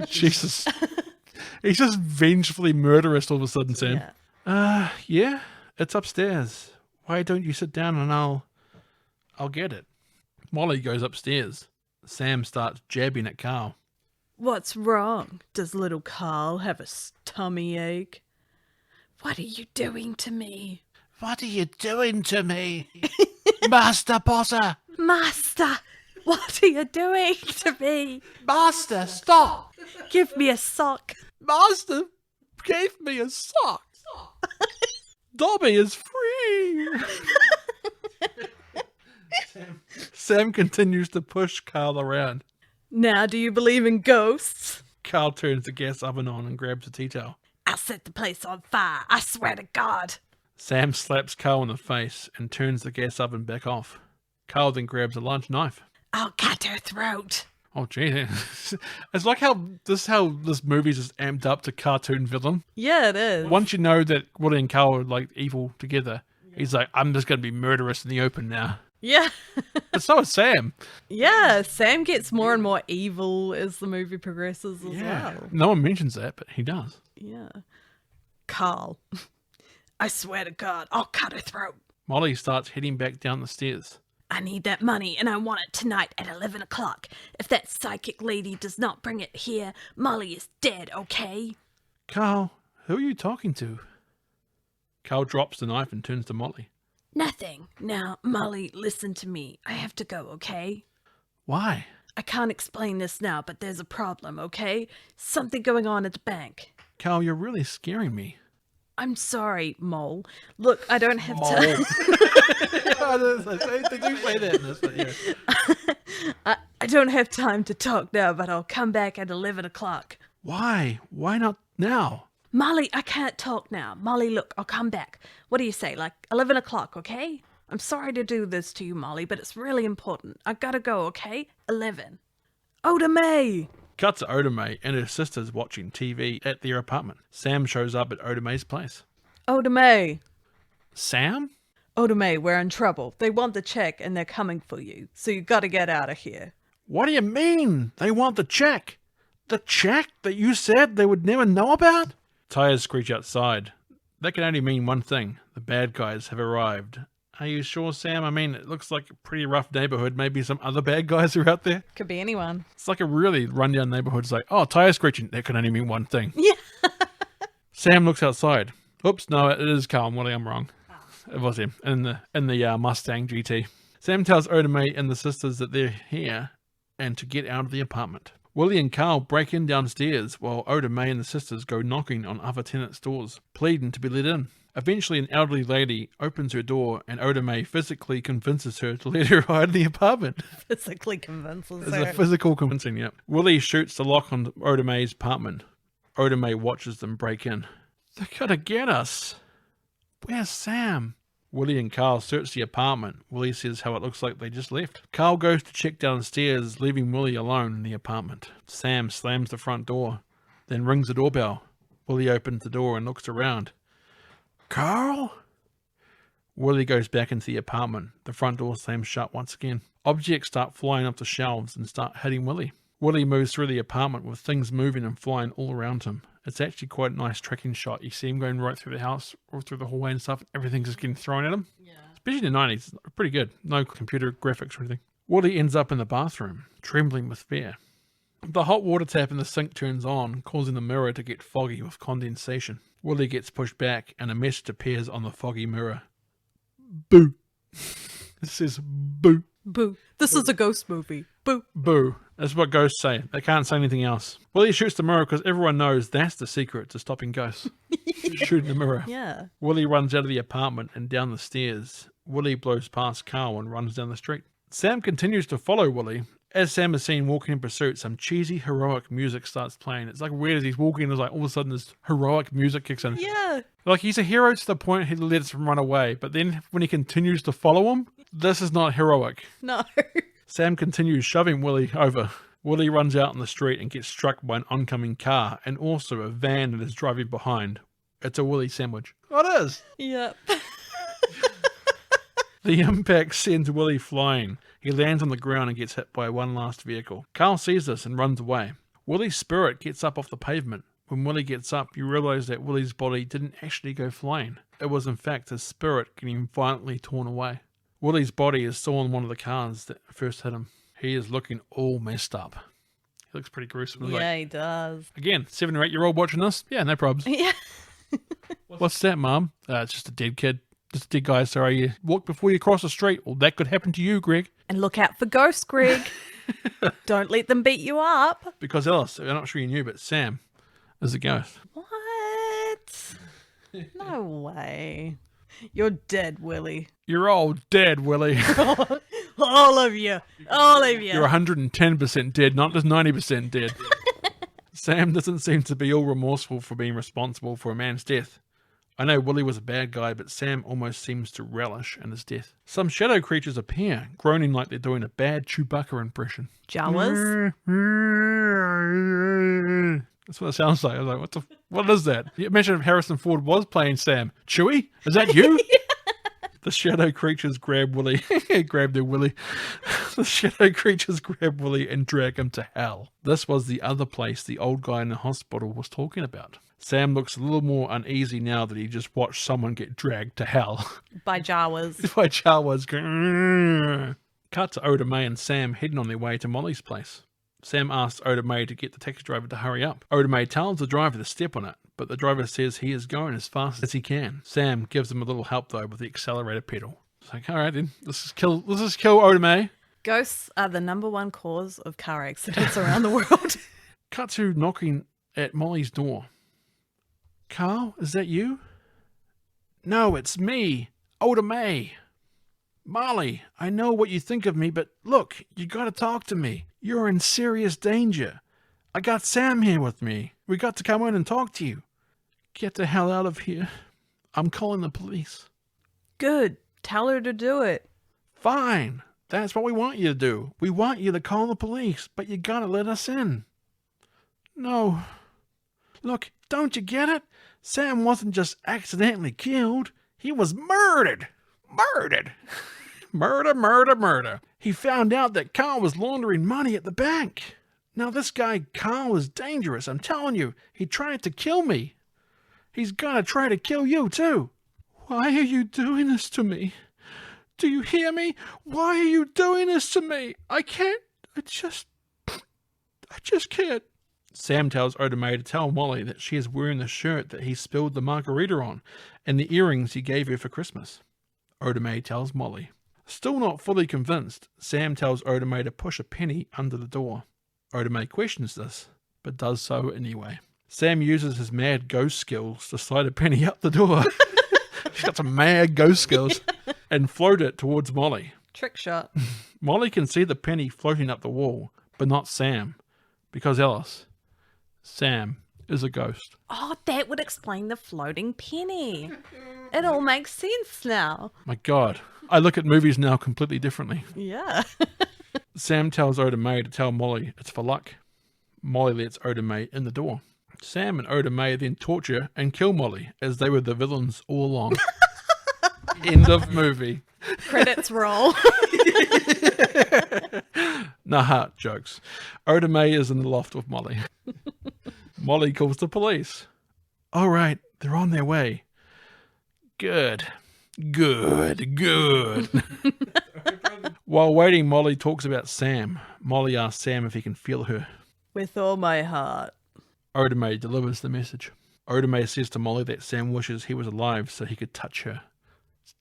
Jesus. He's just vengefully murderous all of a sudden, Sam. Yeah. Yeah, it's upstairs. Why don't you sit down and I'll get it. Molly goes upstairs. Sam starts jabbing at Carl. What's wrong? Does little Carl have a tummy ache? What are you doing to me? What are you doing to me? Master Potter! Master, what are you doing to me? Master, stop! Give me a sock. Master gave me a sock. Dobby is free. Sam continues to push Carl around. Now, do you believe in ghosts? Carl turns the gas oven on and grabs a tea towel. I'll set the place on fire. I swear to God. Sam slaps Carl in the face and turns the gas oven back off. Carl then grabs a large knife. I'll cut her throat. Oh, gee. It's like how this movie's just amped up to cartoon villain. Yeah, it is. Once you know that Willie and Carl are like evil together, he's like, I'm just going to be murderous in the open now. Yeah. But so is Sam. Yeah, Sam gets more and more evil as the movie progresses as well. No one mentions that, but he does. Yeah. Carl. I swear to God, I'll cut her throat. Molly starts heading back down the stairs. I need that money and I want it tonight at 11 o'clock. If that psychic lady does not bring it here, Molly is dead, okay? Carl, who are you talking to? Carl drops the knife and turns to Molly. Nothing. Now, Molly, listen to me. I have to go, okay? Why? I can't explain this now, but there's a problem, okay? Something going on at the bank. Carl, you're really scaring me. I'm sorry, Mole. Look, I don't have time. They do say that in this, but yeah. I don't have time to talk now, but I'll come back at 11 o'clock. Why? Why not now? Molly, I can't talk now. Molly, look, I'll come back. What do you say, like 11 o'clock, okay? I'm sorry to do this to you, Molly, but it's really important. I gotta go, okay? 11. Oda May! Cut to Oda May and her sisters watching TV at their apartment. Sam shows up at Oda May's place. Oda May. Sam? Oda May, we're in trouble. They want the check and they're coming for you. So you gotta get out of here. What do you mean? They want the check? The check that you said they would never know about? Tires screech outside. That can only mean one thing. The bad guys have arrived. Are you sure, Sam? I mean, it looks like a pretty rough neighborhood. Maybe some other bad guys are out there. Could be anyone. It's like a really rundown neighborhood. It's like, oh, tires screeching. That can only mean one thing. Yeah. Sam looks outside. Oops, no, it is Carl. Willie, I'm wrong. It was him in the Mustang GT. Sam tells Oda May and the sisters that they're here and to get out of the apartment. Willie and Carl break in downstairs while Oda May and the sisters go knocking on other tenants' doors, pleading to be let in. Eventually, an elderly lady opens her door and Oda May physically convinces her to let her hide in the apartment. Physically convinces It's her. a physical convincing, yep. Willie shoots the lock on Oda May's apartment. Oda May watches them break in. They're gonna get us. Where's Sam? Willie and Carl search the apartment. Willie says how it looks like they just left. Carl goes to check downstairs, leaving Willie alone in the apartment. Sam slams the front door, then rings the doorbell. Willie opens the door and looks around. Carl? Willie goes back into the apartment. The front door slams shut once again. Objects start flying off the shelves and start hitting Willie. Willie moves through the apartment with things moving and flying all around him. It's actually quite a nice tracking shot. You see him going right through the house or through the hallway and stuff. Everything's just getting thrown at him. Yeah. Especially in the 90s. Pretty good. No computer graphics or anything. Willie ends up in the bathroom, trembling with fear. The hot water tap in the sink turns on, causing the mirror to get foggy with condensation. Willie gets pushed back and a message appears on the foggy mirror. Boo. It says boo. Boo. This is a ghost movie. Boo. Boo. That's what ghosts say. They can't say anything else. Willie shoots the mirror because everyone knows that's the secret to stopping ghosts. Shooting the mirror. Yeah. Willie runs out of the apartment and down the stairs. Willie blows past Carl and runs down the street. Sam continues to follow Willie. As Sam is seen walking in pursuit, some cheesy heroic music starts playing. It's like weird as he's walking, there's like all of a sudden this heroic music kicks in. Yeah. Like he's a hero to the point he lets him run away, but then when he continues to follow him, this is not heroic. No. Sam continues shoving Willie over. Willie runs out on the street and gets struck by an oncoming car and also a van that is driving behind. It's a Willie sandwich. Oh, it is. Yep. The impact sends Willie flying. He lands on the ground and gets hit by one last vehicle. Carl sees this and runs away. Willie's spirit gets up off the pavement. When Willie gets up, you realise that Willie's body didn't actually go flying. It was in fact his spirit getting violently torn away. Willie's body is still on one of the cars that first hit him. He is looking all messed up. He looks pretty gruesome. Yeah, he does. Again, 7 or 8 year old watching this? Yeah, no problems. Yeah. What's that, Mum? It's just a dead kid. Just a dead guy, sorry. You walk before you cross the street. Well, that could happen to you, Greg. And look out for ghosts, Greg. Don't let them beat you up. Because Alice, I'm not sure you knew, but Sam is a ghost. What? No way. You're dead, Willie. You're all dead, Willie. All of you. All of you. You're 110% dead, not just 90% dead. Sam doesn't seem to be all remorseful for being responsible for a man's death. I know Willie was a bad guy, but Sam almost seems to relish in his death. Some shadow creatures appear, groaning like they're doing a bad Chewbacca impression. Jawas? That's what it sounds like. I was like, what is that? Imagine if Harrison Ford was playing Sam. Chewie? Is that you? The shadow creatures grab Willie. Grab their Willie. The shadow creatures grab Willie and drag him to hell. This was the other place the old guy in the hospital was talking about. Sam looks a little more uneasy now that he just watched someone get dragged to hell. By Jawas. By Jawas going. Rrr. Cut to Oda May and Sam heading on their way to Molly's place. Sam asks Oda May to get the taxi driver to hurry up. Oda May tells the driver to step on it, but the driver says he is going as fast as he can. Sam gives him a little help though with the accelerator pedal. It's like, all right then, let's kill Oda May. Ghosts are the #1 cause of car accidents around the world. Cut to knocking at Molly's door. Carl, is that you? No, it's me, Oda May. Molly, I know what you think of me, but look, you gotta talk to me. You're in serious danger. I got Sam here with me. We got to come in and talk to you. Get the hell out of here. I'm calling the police. Good. tell her to do it. Fine. That's what we want you to do. We want you to call the police, but you gotta let us in. No. Look, don't you get it? Sam wasn't just accidentally killed. He was murdered. Murdered. Murder. He found out that Carl was laundering money at the bank. Now this guy, Carl, is dangerous. I'm telling you, he tried to kill me. He's gonna try to kill you, too. Why are you doing this to me? Do you hear me? Why are you doing this to me? I just can't. Sam tells Oda Mae to tell Molly that she is wearing the shirt that he spilled the margarita on and the earrings he gave her for Christmas. Oda Mae tells Molly. Still not fully convinced, Sam tells Oda Mae to push a penny under the door. Oda Mae questions this, but does so anyway. Sam uses his mad ghost skills to slide a penny up the door. She's got some mad ghost skills. And float it towards Molly. Trick shot. Molly can see the penny floating up the wall, but not Sam. Because Alice, Sam is a ghost. Oh, that would explain the floating penny. It all makes sense now. My God, I look at movies now completely differently. Yeah. Sam tells Oda Mae to tell Molly it's for luck. Molly lets Oda Mae in the door. Sam and Oda Mae then torture and kill Molly, as they were the villains all along. End of movie. Credits roll. Nah, jokes. Oda Mae is in the loft with Molly. Molly calls the police. All right, they're on their way. Good. While waiting, Molly talks about Sam. Molly asks Sam if he can feel her. With all my heart. Oda Mae delivers the message. Oda Mae says to Molly that Sam wishes he was alive so he could touch her.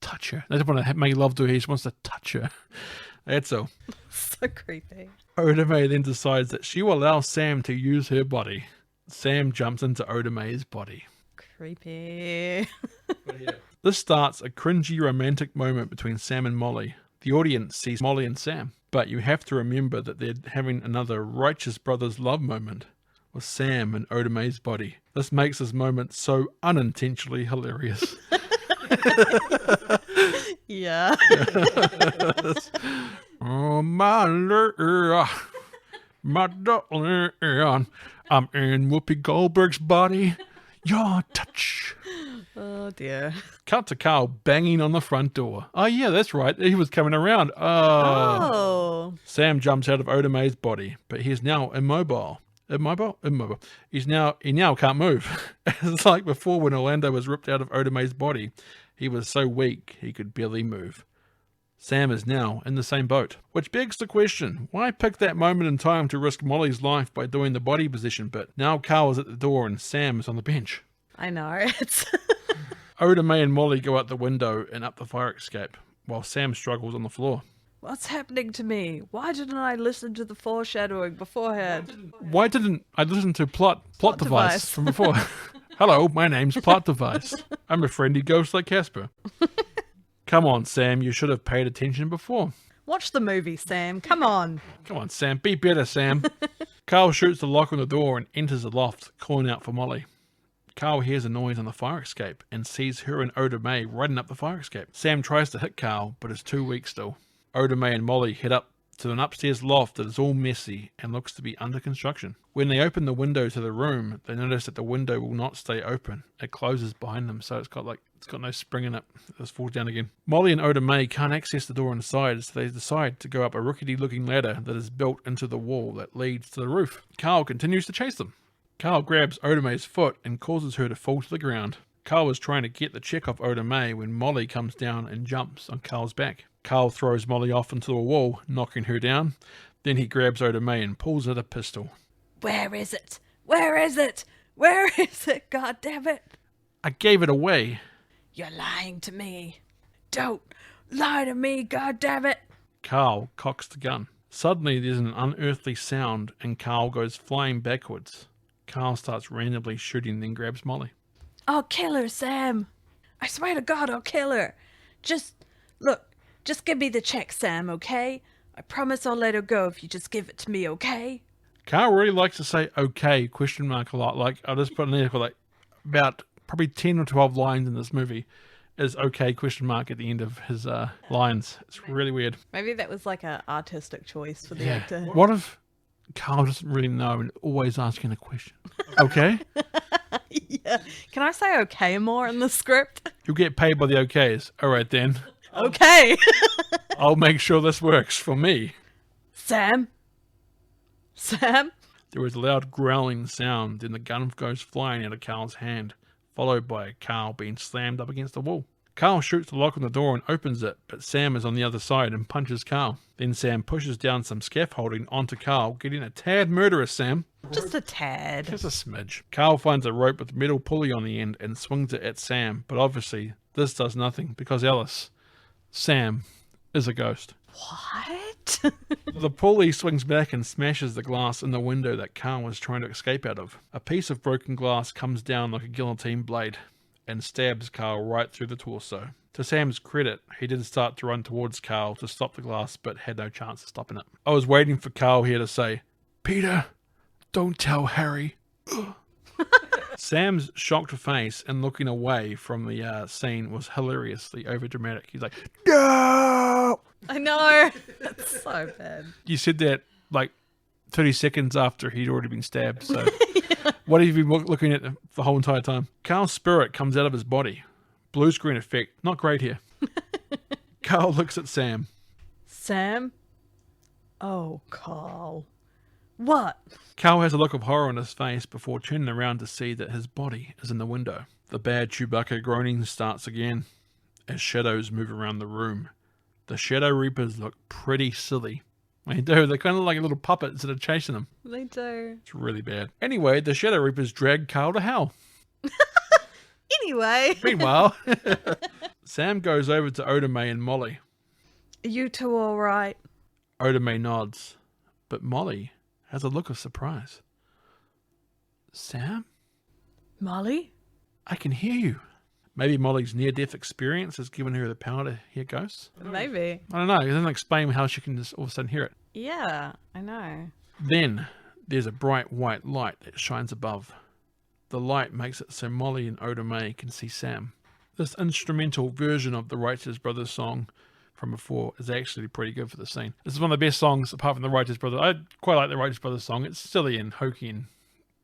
Touch her. They don't want to make love to her, he just wants to touch her. That's all. So creepy. Oda Mae then decides that she will allow Sam to use her body. Sam jumps into Oda Mae's body. Creepy. This starts a cringy romantic moment between Sam and Molly. The audience sees Molly and Sam, but you have to remember that they're having another righteous brothers love moment with Sam and Oda Mae's body. This makes this moment so unintentionally hilarious. Yeah. Oh, my love, my darling, I'm in Whoopi Goldberg's body. Your touch. Oh, dear. Cut to Carl banging on the front door. Oh, yeah, that's right. He was coming around. Oh. Sam jumps out of Oda Mae's body, but he's now immobile. Immobile? He now can't move. It's like before when Orlando was ripped out of Oda Mae's body. He was so weak he could barely move. Sam is now in the same boat. Which begs the question, why pick that moment in time to risk Molly's life by doing the body position bit? Now Carl is at the door and Sam is on the bench. I know. It's Oda Mae and Molly go out the window and up the fire escape, while Sam struggles on the floor. What's happening to me? Why didn't I listen to the foreshadowing beforehand? Why didn't I listen to plot device from before? Hello, my name's Plot Device. I'm a friendly ghost like Casper. Come on, Sam, you should have paid attention before. Watch the movie, Sam. Come on. Come on, Sam, be better, Sam. Carl shoots the lock on the door and enters the loft, calling out for Molly. Carl hears a noise on the fire escape and sees her and Oda Mae riding up the fire escape. Sam tries to hit Carl, but is too weak still. Oda Mae and Molly head up to an upstairs loft that is all messy and looks to be under construction. When they open the window to the room, they notice that the window will not stay open. It closes behind them, so it's got no spring in it. It just falls down again. Molly and Oda Mae can't access the door inside, so they decide to go up a rickety-looking ladder that is built into the wall that leads to the roof. Carl continues to chase them. Carl grabs Oda Mae's foot and causes her to fall to the ground. Carl is trying to get the check off Oda Mae when Molly comes down and jumps on Carl's back. Carl throws Molly off into a wall, knocking her down. Then he grabs Oda Mae and pulls out a pistol. Where is it? Where is it? Where is it? God damn it. I gave it away. You're lying to me. Don't lie to me, God damn it. Carl cocks the gun. Suddenly there's an unearthly sound and Carl goes flying backwards. Carl starts randomly shooting, then grabs Molly. I'll kill her, Sam. I swear to God, I'll kill her. Just give me the check, Sam, okay? I promise I'll let her go if you just give it to me, okay? Carl really likes to say okay, question mark a lot. Like, I'll just put in there for about probably 10 or 12 lines in this movie. is okay question mark at the end of his lines. It's really weird. Maybe that was like an artistic choice for the actor. What if Carl doesn't really know and always asking a question? Okay? Yeah. Can I say okay more in the script? You'll get paid by the okays. All right, then. Okay. I'll make sure this works for me. Sam? Sam? There was a loud growling sound, then the gun goes flying out of Carl's hand, followed by Carl being slammed up against the wall. Carl shoots the lock on the door and opens it, but Sam is on the other side and punches Carl. Then Sam pushes down some scaffolding onto Carl, getting a tad murderous, Sam. Just a tad. Just a smidge. Carl finds a rope with a metal pulley on the end and swings it at Sam, but obviously this does nothing because Alice, Sam, is a ghost. What? The pulley swings back and smashes the glass in the window that Carl was trying to escape out of. A piece of broken glass comes down like a guillotine blade and stabs Carl right through the torso. To Sam's credit, he did start to run towards Carl to stop the glass, but had no chance of stopping it. I was waiting for Carl here to say, "Peter, don't tell Harry." Sam's shocked face and looking away from the scene was hilariously overdramatic. He's like, "No!" I know. That's so bad. You said that like 30 seconds after he'd already been stabbed, so what have you been looking at the whole entire time? Carl's spirit comes out of his body. Blue screen effect. Not great here. Carl looks at Sam. Sam? Oh, Carl. What? Carl has a look of horror on his face before turning around to see that his body is in the window. The bad Chewbacca groaning starts again as shadows move around the room. The Shadow Reapers look pretty silly. They do. They're kind of like little puppets that are chasing them. They do. It's really bad. Anyway, the Shadow Reapers drag Carl to hell. Anyway. Meanwhile, Sam goes over to Oda May and Molly. Are you two all right? Oda May nods, but Molly has a look of surprise. Sam? Molly? I can hear you. Maybe Molly's near-death experience has given her the power to hear ghosts? Maybe. I don't know. It doesn't explain how she can just all of a sudden hear it. Yeah, I know. Then there's a bright white light that shines above. The light makes it so Molly and Oda May can see Sam. This instrumental version of the Righteous Brothers song from before is actually pretty good for the scene. This is one of the best songs apart from the Righteous Brothers. I quite like the Righteous Brothers song. It's silly and hokey and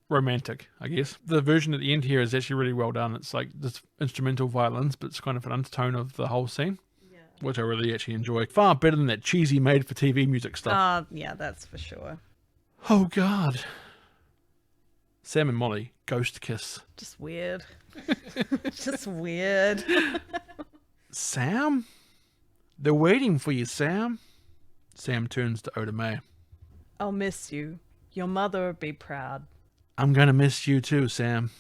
romantic, I guess. The version at the end here is actually really well done. It's like this instrumental violins, but it's kind of an undertone of the whole scene, which I really actually enjoy. Far better than that cheesy made-for-TV music stuff. Yeah, that's for sure. Oh, God. Sam and Molly, ghost kiss. Just weird. Just weird. Sam? They're waiting for you, Sam. Sam turns to Oda May. I'll miss you. Your mother would be proud. I'm going to miss you too, Sam.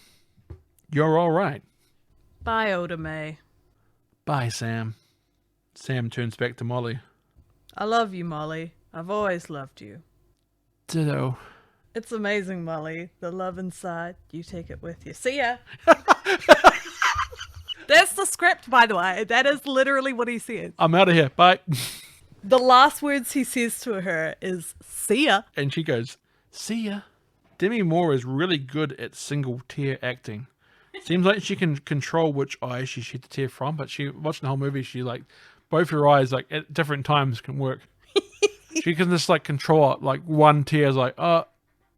You're all right. Bye, Oda May. Bye, Sam. Sam turns back to Molly. I love you, Molly. I've always loved you. Ditto. It's amazing, Molly. The love inside, you take it with you. See ya. That's the script, by the way. That is literally what he said. I'm out of here. Bye. The last words he says to her is, see ya. And she goes, see ya. Demi Moore is really good at single tear acting. Seems like she can control which eye she shed the tear from, but she watching the whole movie, she like both her eyes like at different times can work. She can just like control it. Like one tear is like, oh,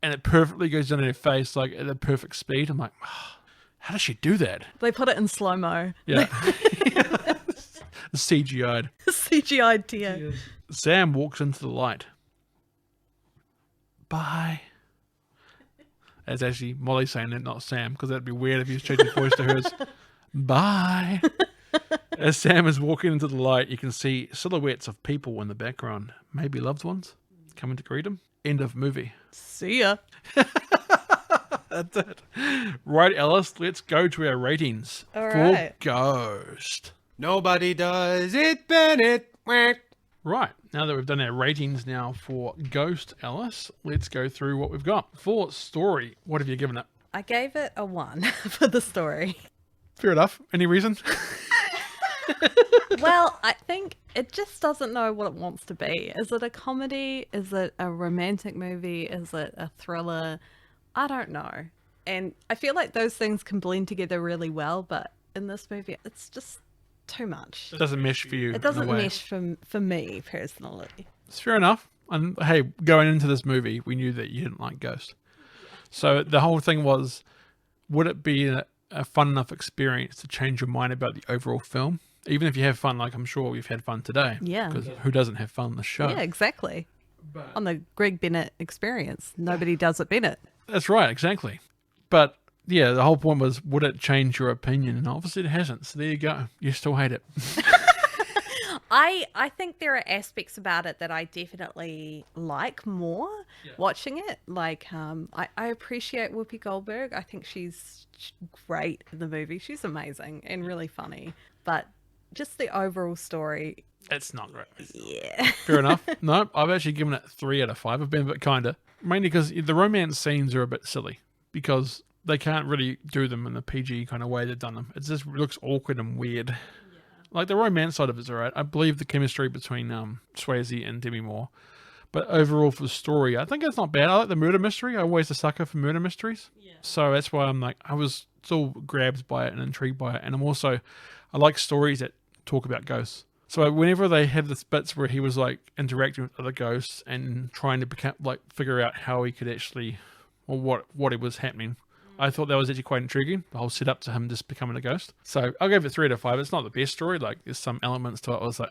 and it perfectly goes down her face like at a perfect speed. I'm like, oh, how does she do that? They put it in slow-mo. Yeah. CGI'd. CGI'd tear. Sam walks into the light. Bye. That's actually Molly saying that, not Sam, because that'd be weird if he changed his voice to hers. Bye. As Sam is walking into the light, you can see silhouettes of people in the background, maybe loved ones, coming to greet him. End of movie. See ya. That's it. Right, Alice, let's go to our ratings All for right. Ghost. Nobody does it, Bennett. Quack. Right, now that we've done our ratings now for Ghost, Alice, let's go through what we've got. For story, what have you given it? I gave it a 1 for the story. Fair enough. Any reason? Well, I think it just doesn't know what it wants to be. Is it a comedy? Is it a romantic movie? Is it a thriller? I don't know. And I feel like those things can blend together really well, but in this movie, it's just too much. It doesn't mesh for you. It doesn't in a way. mesh for me personally. It's fair enough. And hey, going into this movie, we knew that you didn't like Ghost. So the whole thing was, would it be a fun enough experience to change your mind about the overall film? Even if you have fun, like I'm sure we've had fun today. Yeah. Because who doesn't have fun on the show? Yeah, exactly. On the Greg Bennett experience, nobody does it Bennett. That's right, exactly. But yeah, the whole point was, would it change your opinion? And obviously it hasn't. So there you go. You still hate it. I think there are aspects about it that I definitely like more watching it. Like, I appreciate Whoopi Goldberg. I think she's great in the movie. She's amazing and really funny. But just the overall story, It's not great. yeah. Fair enough. No, I've actually given it 3 out of 5. I've been a bit kinder. Mainly because the romance scenes are a bit silly. Because they can't really do them in the PG kind of way they've done them. It just looks awkward and weird. Like, the romance side of it's alright. I believe the chemistry between Swayze and Demi Moore. But overall, for the story, I think it's not bad. I like the murder mystery. I'm always a sucker for murder mysteries. Yeah. So that's why I'm like, I was still grabbed by it and intrigued by it. And I like stories that talk about ghosts. So whenever they had this bits where he was like interacting with other ghosts and trying to figure out how he could actually, or what it was happening, I thought that was actually quite intriguing, the whole setup to him just becoming a ghost. So I'll give it 3 out of 5. It's not the best story. Like, there's some elements to it I was like,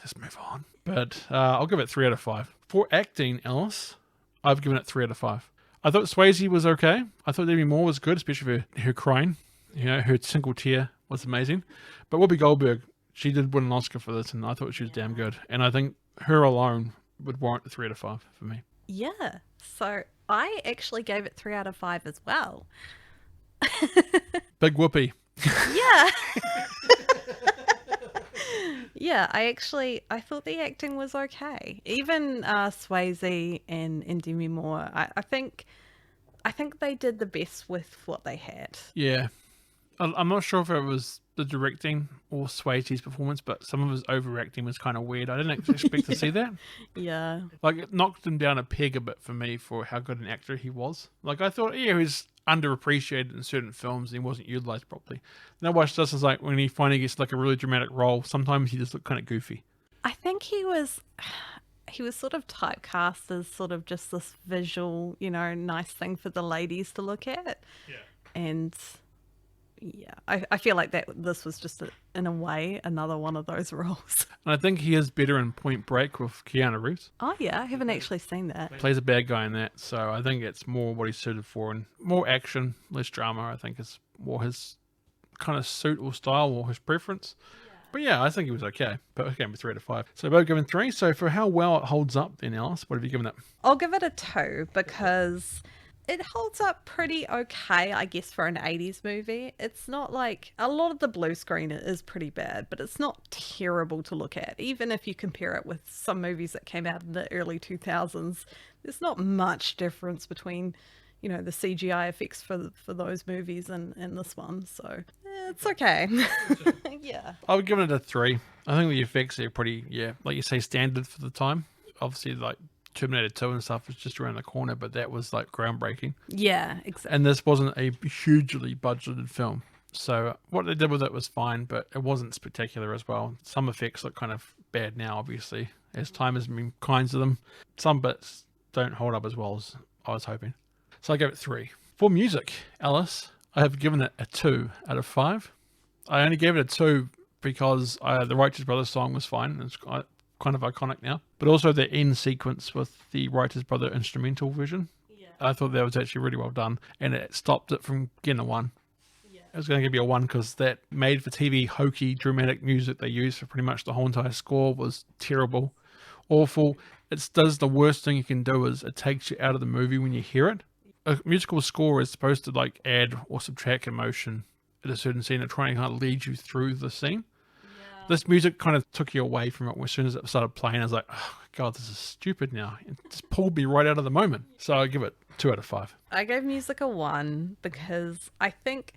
just move on. But I'll give it 3 out of 5. For acting, Alice, I've given it 3 out of 5. I thought Swayze was okay. I thought Demi Moore was good, especially for her crying. You know, her single tear was amazing. But Whoopi Goldberg, she did win an Oscar for this, and I thought she was damn good. And I think her alone would warrant the 3 out of 5 for me. Yeah. So I actually gave it 3 out of 5 as well. Big Whoopi. Yeah. Yeah, I thought the acting was okay. Even Swayze and Demi Moore, I think they did the best with what they had. Yeah. I'm not sure if it was the directing or Swayze's performance, but some of his overacting was kind of weird. I didn't expect to see that. Yeah. Like, it knocked him down a peg a bit for me for how good an actor he was. Like, I thought, yeah, he was underappreciated in certain films and he wasn't utilized properly. Then I watched this, and it's like, when he finally gets like a really dramatic role, sometimes he just looked kind of goofy. I think he was sort of typecast as sort of just this visual, nice thing for the ladies to look at. Yeah. And yeah, I feel like this was just, in a way, another one of those roles. And I think he is better in Point Break with Keanu Reeves. Oh, yeah, I haven't actually seen that. He plays a bad guy in that, so I think it's more what he's suited for, and more action, less drama, I think is more his kind of suit or style or his preference. Yeah. But yeah, I think he was okay. But okay, 3 out of 5. So both given 3. So for how well it holds up then, Alice, what have you given it? I'll give it a 2 because it holds up pretty okay, I guess, for an 80s movie. It's not like, a lot of the blue screen is pretty bad, but it's not terrible to look at. Even if you compare it with some movies that came out in the early 2000s, there's not much difference between, the CGI effects for those movies and this one. So it's okay. Yeah. I would give it a 3. I think the effects are pretty, like you say, standard for the time. Obviously, like Terminator 2 and stuff was just around the corner, but that was like groundbreaking. Yeah, exactly. And this wasn't a hugely budgeted film. So what they did with it was fine, but it wasn't spectacular as well. Some effects look kind of bad now, obviously, as time has been kind to them. Some bits don't hold up as well as I was hoping. So I gave it 3. For music, Alice, I have given it a 2 out of 5. I only gave it a 2 because the Righteous Brothers song was fine. It's kind of iconic now. But also the end sequence with the Righteous Brother instrumental version. Yeah. I thought that was actually really well done. And it stopped it from getting a 1. Yeah. It was going to give you a 1 because that made-for-TV hokey dramatic music they used for pretty much the whole entire score was terrible, awful. It does the worst thing you can do is it takes you out of the movie when you hear it. A musical score is supposed to like add or subtract emotion at a certain scene and try and kind of lead you through the scene. Yeah. This music kind of took you away from it as soon as it started playing. I was like, oh God, this is stupid now. It just pulled me right out of the moment. So I give it 2 out of 5. I gave music a 1 because I think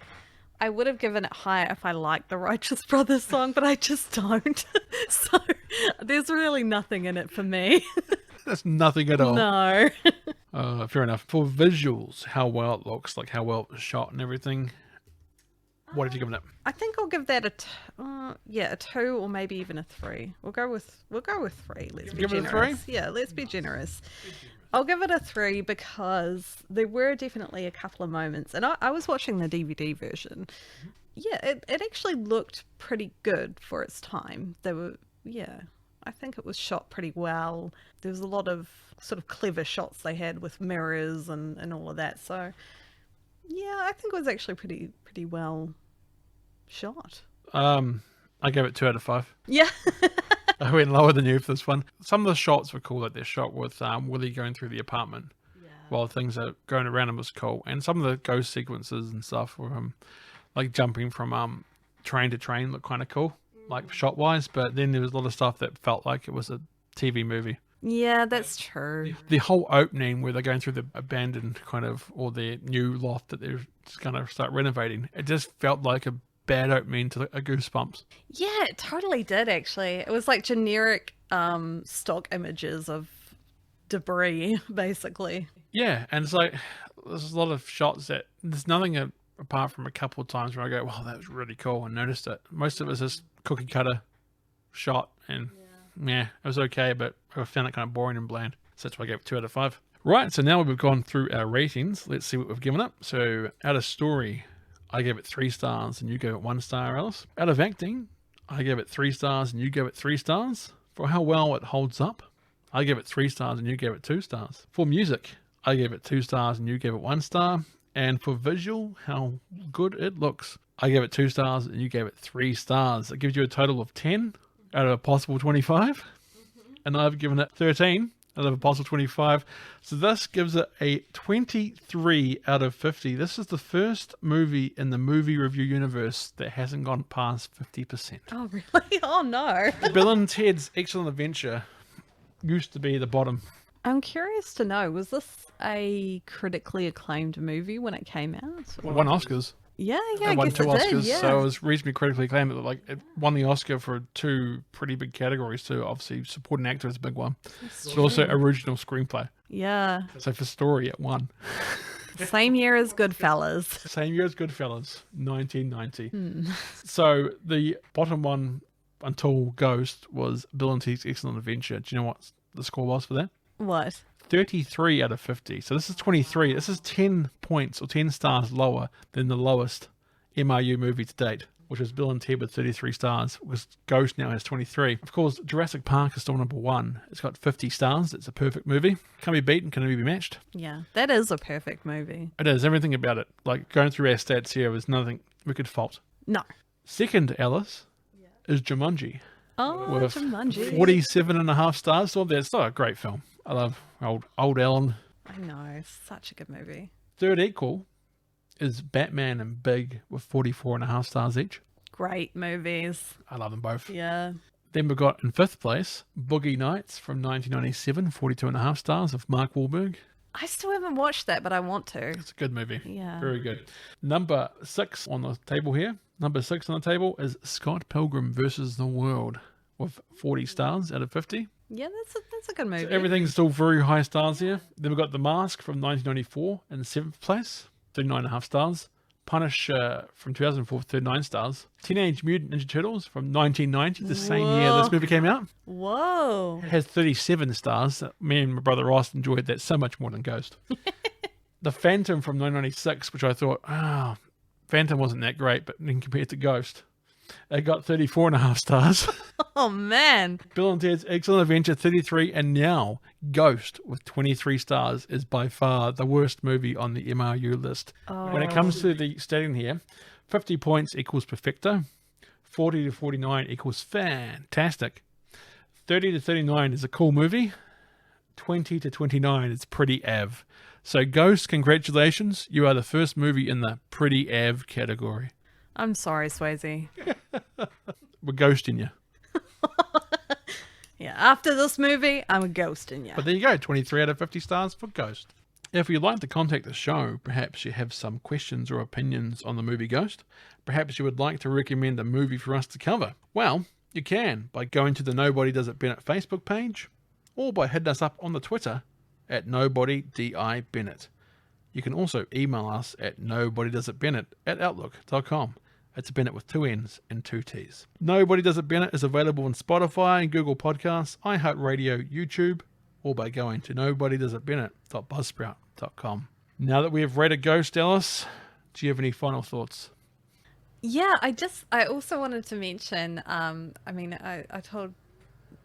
I would have given it higher if I liked the Righteous Brothers song, but I just don't. So there's really nothing in it for me. That's nothing at all. No. Fair enough. For visuals, how well it looks, like how well it was shot and everything, What have you given it? I think I'll give that a 2 or maybe even a 3. We'll go with 3. Let's be Give it a generous. 3? Yeah, let's be generous. I'll give it a 3 because there were definitely a couple of moments, and I was watching the DVD version. Yeah, it actually looked pretty good for its time. I think it was shot pretty well. There was a lot of sort of clever shots they had with mirrors and all of that. So yeah, I think it was actually pretty well shot. I gave it 2 out of 5. Yeah. I went lower than you for this one. Some of the shots were cool that they're shot with Willie going through the apartment while things are going around him was cool. And some of the ghost sequences and stuff were like jumping from train to train looked kind of cool, like shot wise. But then there was a lot of stuff that felt like it was a TV movie. Yeah, that's true. The whole opening where they're going through the abandoned kind of, or their new loft that they're just going to start renovating, it just felt like a bad opening to a Goosebumps. Yeah, it totally did actually. It was like generic stock images of debris, basically. Yeah, and it's like there's a lot of shots that there's nothing apart from a couple of times where I go, wow, that was really cool and noticed it. Most of it is just cookie cutter shot, and yeah, it was okay, but I found it kind of boring and bland. So that's why I gave it 2 out of 5. Right, so now we've gone through our ratings. Let's see what we've given it. So out of story, I gave it 3 stars and you gave it 1 star, Alice. Out of acting, I gave it 3 stars and you gave it 3 stars. For how well it holds up, I gave it 3 stars and you gave it 2 stars. For music, I gave it 2 stars and you gave it 1 star. And for visual, how good it looks, I gave it 2 stars and you gave it 3 stars. It gives you a total of 10 out of a possible 25. And I've given it 13 out of a possible 25. So this gives it a 23 out of 50. This is the first movie in the movie review universe that hasn't gone past 50%. Oh, really? Oh, no. Bill and Ted's Excellent Adventure used to be the bottom. I'm curious to know, was this a critically acclaimed movie when it came out? It won Oscars. Yeah, I It won guess 2 it Oscars, did, yeah. so it was reasonably critically acclaimed. Like, it won the Oscar for 2 pretty big categories too. Obviously, supporting actor is a big one, but also original screenplay. Yeah. So for story, it won. Same year as Goodfellas. Same year as Goodfellas, 1990. So the bottom one until Ghost was Bill and Ted's Excellent Adventure. Do you know what the score was for that? What? 33 out of 50. So this is 23. This is 10 points or 10 stars lower than the lowest MRU movie to date, which was Bill and Ted with 33 stars, because Ghost now has 23. Of course, Jurassic Park is still number 1. It's got 50 stars. It's a perfect movie. Can't be beaten, can only be matched. Yeah, that is a perfect movie. It is. Everything about it. Like, going through our stats here, there's nothing we could fault. No. Second, Alice, is Jumanji. Oh, With Jumanji. 47.5 stars. So that's not a great film. I love old Ellen. I know, such a good movie. Third equal is Batman and Big with 44.5 stars each. Great movies. I love them both. Yeah. Then we've got in 5th place Boogie Nights from 1997, 42.5 stars of Mark Wahlberg. I still haven't watched that, but I want to. It's a good movie. Yeah. Very good. Number 6 on the table here. Number 6 on the table is Scott Pilgrim versus the World with 40 stars out of 50. Yeah, that's a good movie. So everything's still very high stars here. Then we've got The Mask from 1994 in 7th place, 39.5 stars. Punish from 2004, 39 stars. Teenage Mutant Ninja Turtles from 1990, the same year this movie came out. Whoa. It has 37 stars. Me and my brother Ross enjoyed that so much more than Ghost. The Phantom from 1996, which I thought, Phantom wasn't that great, but then compared to Ghost, it got 34.5 stars. Oh, man. Bill and Ted's Excellent Adventure, 33, and now Ghost with 23 stars is by far the worst movie on the MRU list. When it comes to the stating here, 50 points equals perfecto, 40 to 49 equals fantastic, 30 to 39 is a cool movie, 20 to 29 is pretty av. So Ghost, congratulations, you are the first movie in the pretty av category. I'm sorry, Swayze. We're ghosting you. Yeah, after this movie, I'm a ghosting you. But there you go, 23 out of 50 stars for Ghost. If you'd like to contact the show, perhaps you have some questions or opinions on the movie Ghost, perhaps you would like to recommend a movie for us to cover, well, you can by going to the Nobody Does It Bennett Facebook page, or by hitting us up on the Twitter at NobodyDIBennett. You can also email us at nobodydoesitbennett@outlook.com. It's Bennett with 2 N's and 2 T's. Nobody Does It Bennett is available on Spotify and Google Podcasts, iHeartRadio, YouTube, or by going to nobodydoesitbennett.buzzsprout.com. Now that we have rated Ghost, Alice, do you have any final thoughts? Yeah, I also wanted to mention, I told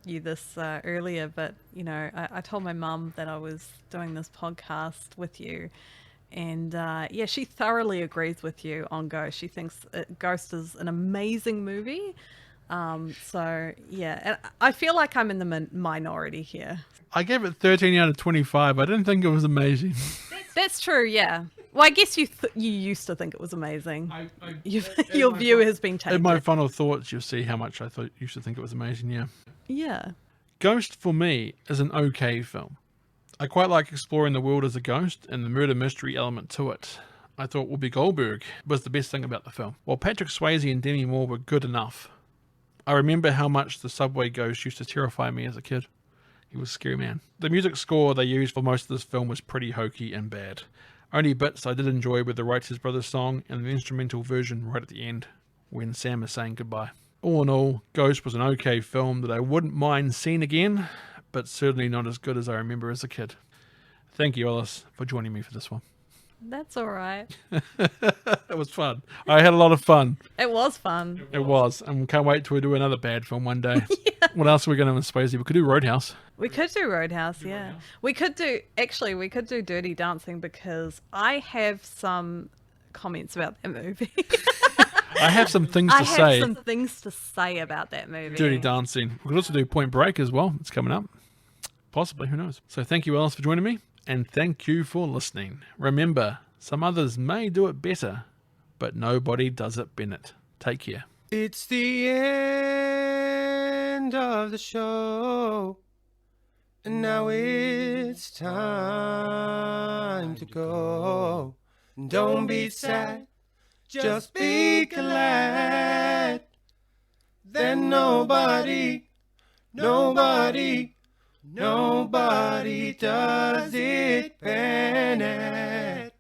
you this earlier, but, I told my mum that I was doing this podcast with you. And she thoroughly agrees with you on Ghost. She thinks Ghost is an amazing movie. And I feel like I'm in the minority here. I gave it 13 out of 25. I didn't think it was amazing. That's true, yeah. Well, I guess you used to think it was amazing. Your view has been taken. In my final thoughts, you'll see how much I thought you should think it was amazing, yeah. Yeah. Ghost, for me, is an okay film. I quite like exploring the world as a ghost and the murder mystery element to it. I thought Whoopi Goldberg was the best thing about the film, while Patrick Swayze and Demi Moore were good enough. I remember how much the subway ghost used to terrify me as a kid. He was a scary man. The music score they used for most of this film was pretty hokey and bad. Only bits I did enjoy were the Wrights Brothers song and the instrumental version right at the end, when Sam is saying goodbye. All in all, Ghost was an okay film that I wouldn't mind seeing again, but certainly not as good as I remember as a kid. Thank you, Alice, for joining me for this one. That's all right. It was fun. I had a lot of fun. It was fun. It was. And we can't wait till we do another bad film one day. Yeah. What else are we going to in Swayze? We could do Roadhouse. We could do Roadhouse, yeah. Roadhouse. We could do Dirty Dancing, because I have some comments about that movie. I have some things to say. I have some things to say about that movie. Dirty Dancing. We could also do Point Break as well. It's coming up. Possibly, who knows? So thank you, Alice, for joining me. And thank you for listening. Remember, some others may do it better, but nobody does it Bennett. Take care. It's the end of the show, and now it's time to go. Don't be sad, just be glad that nobody does it Bennett.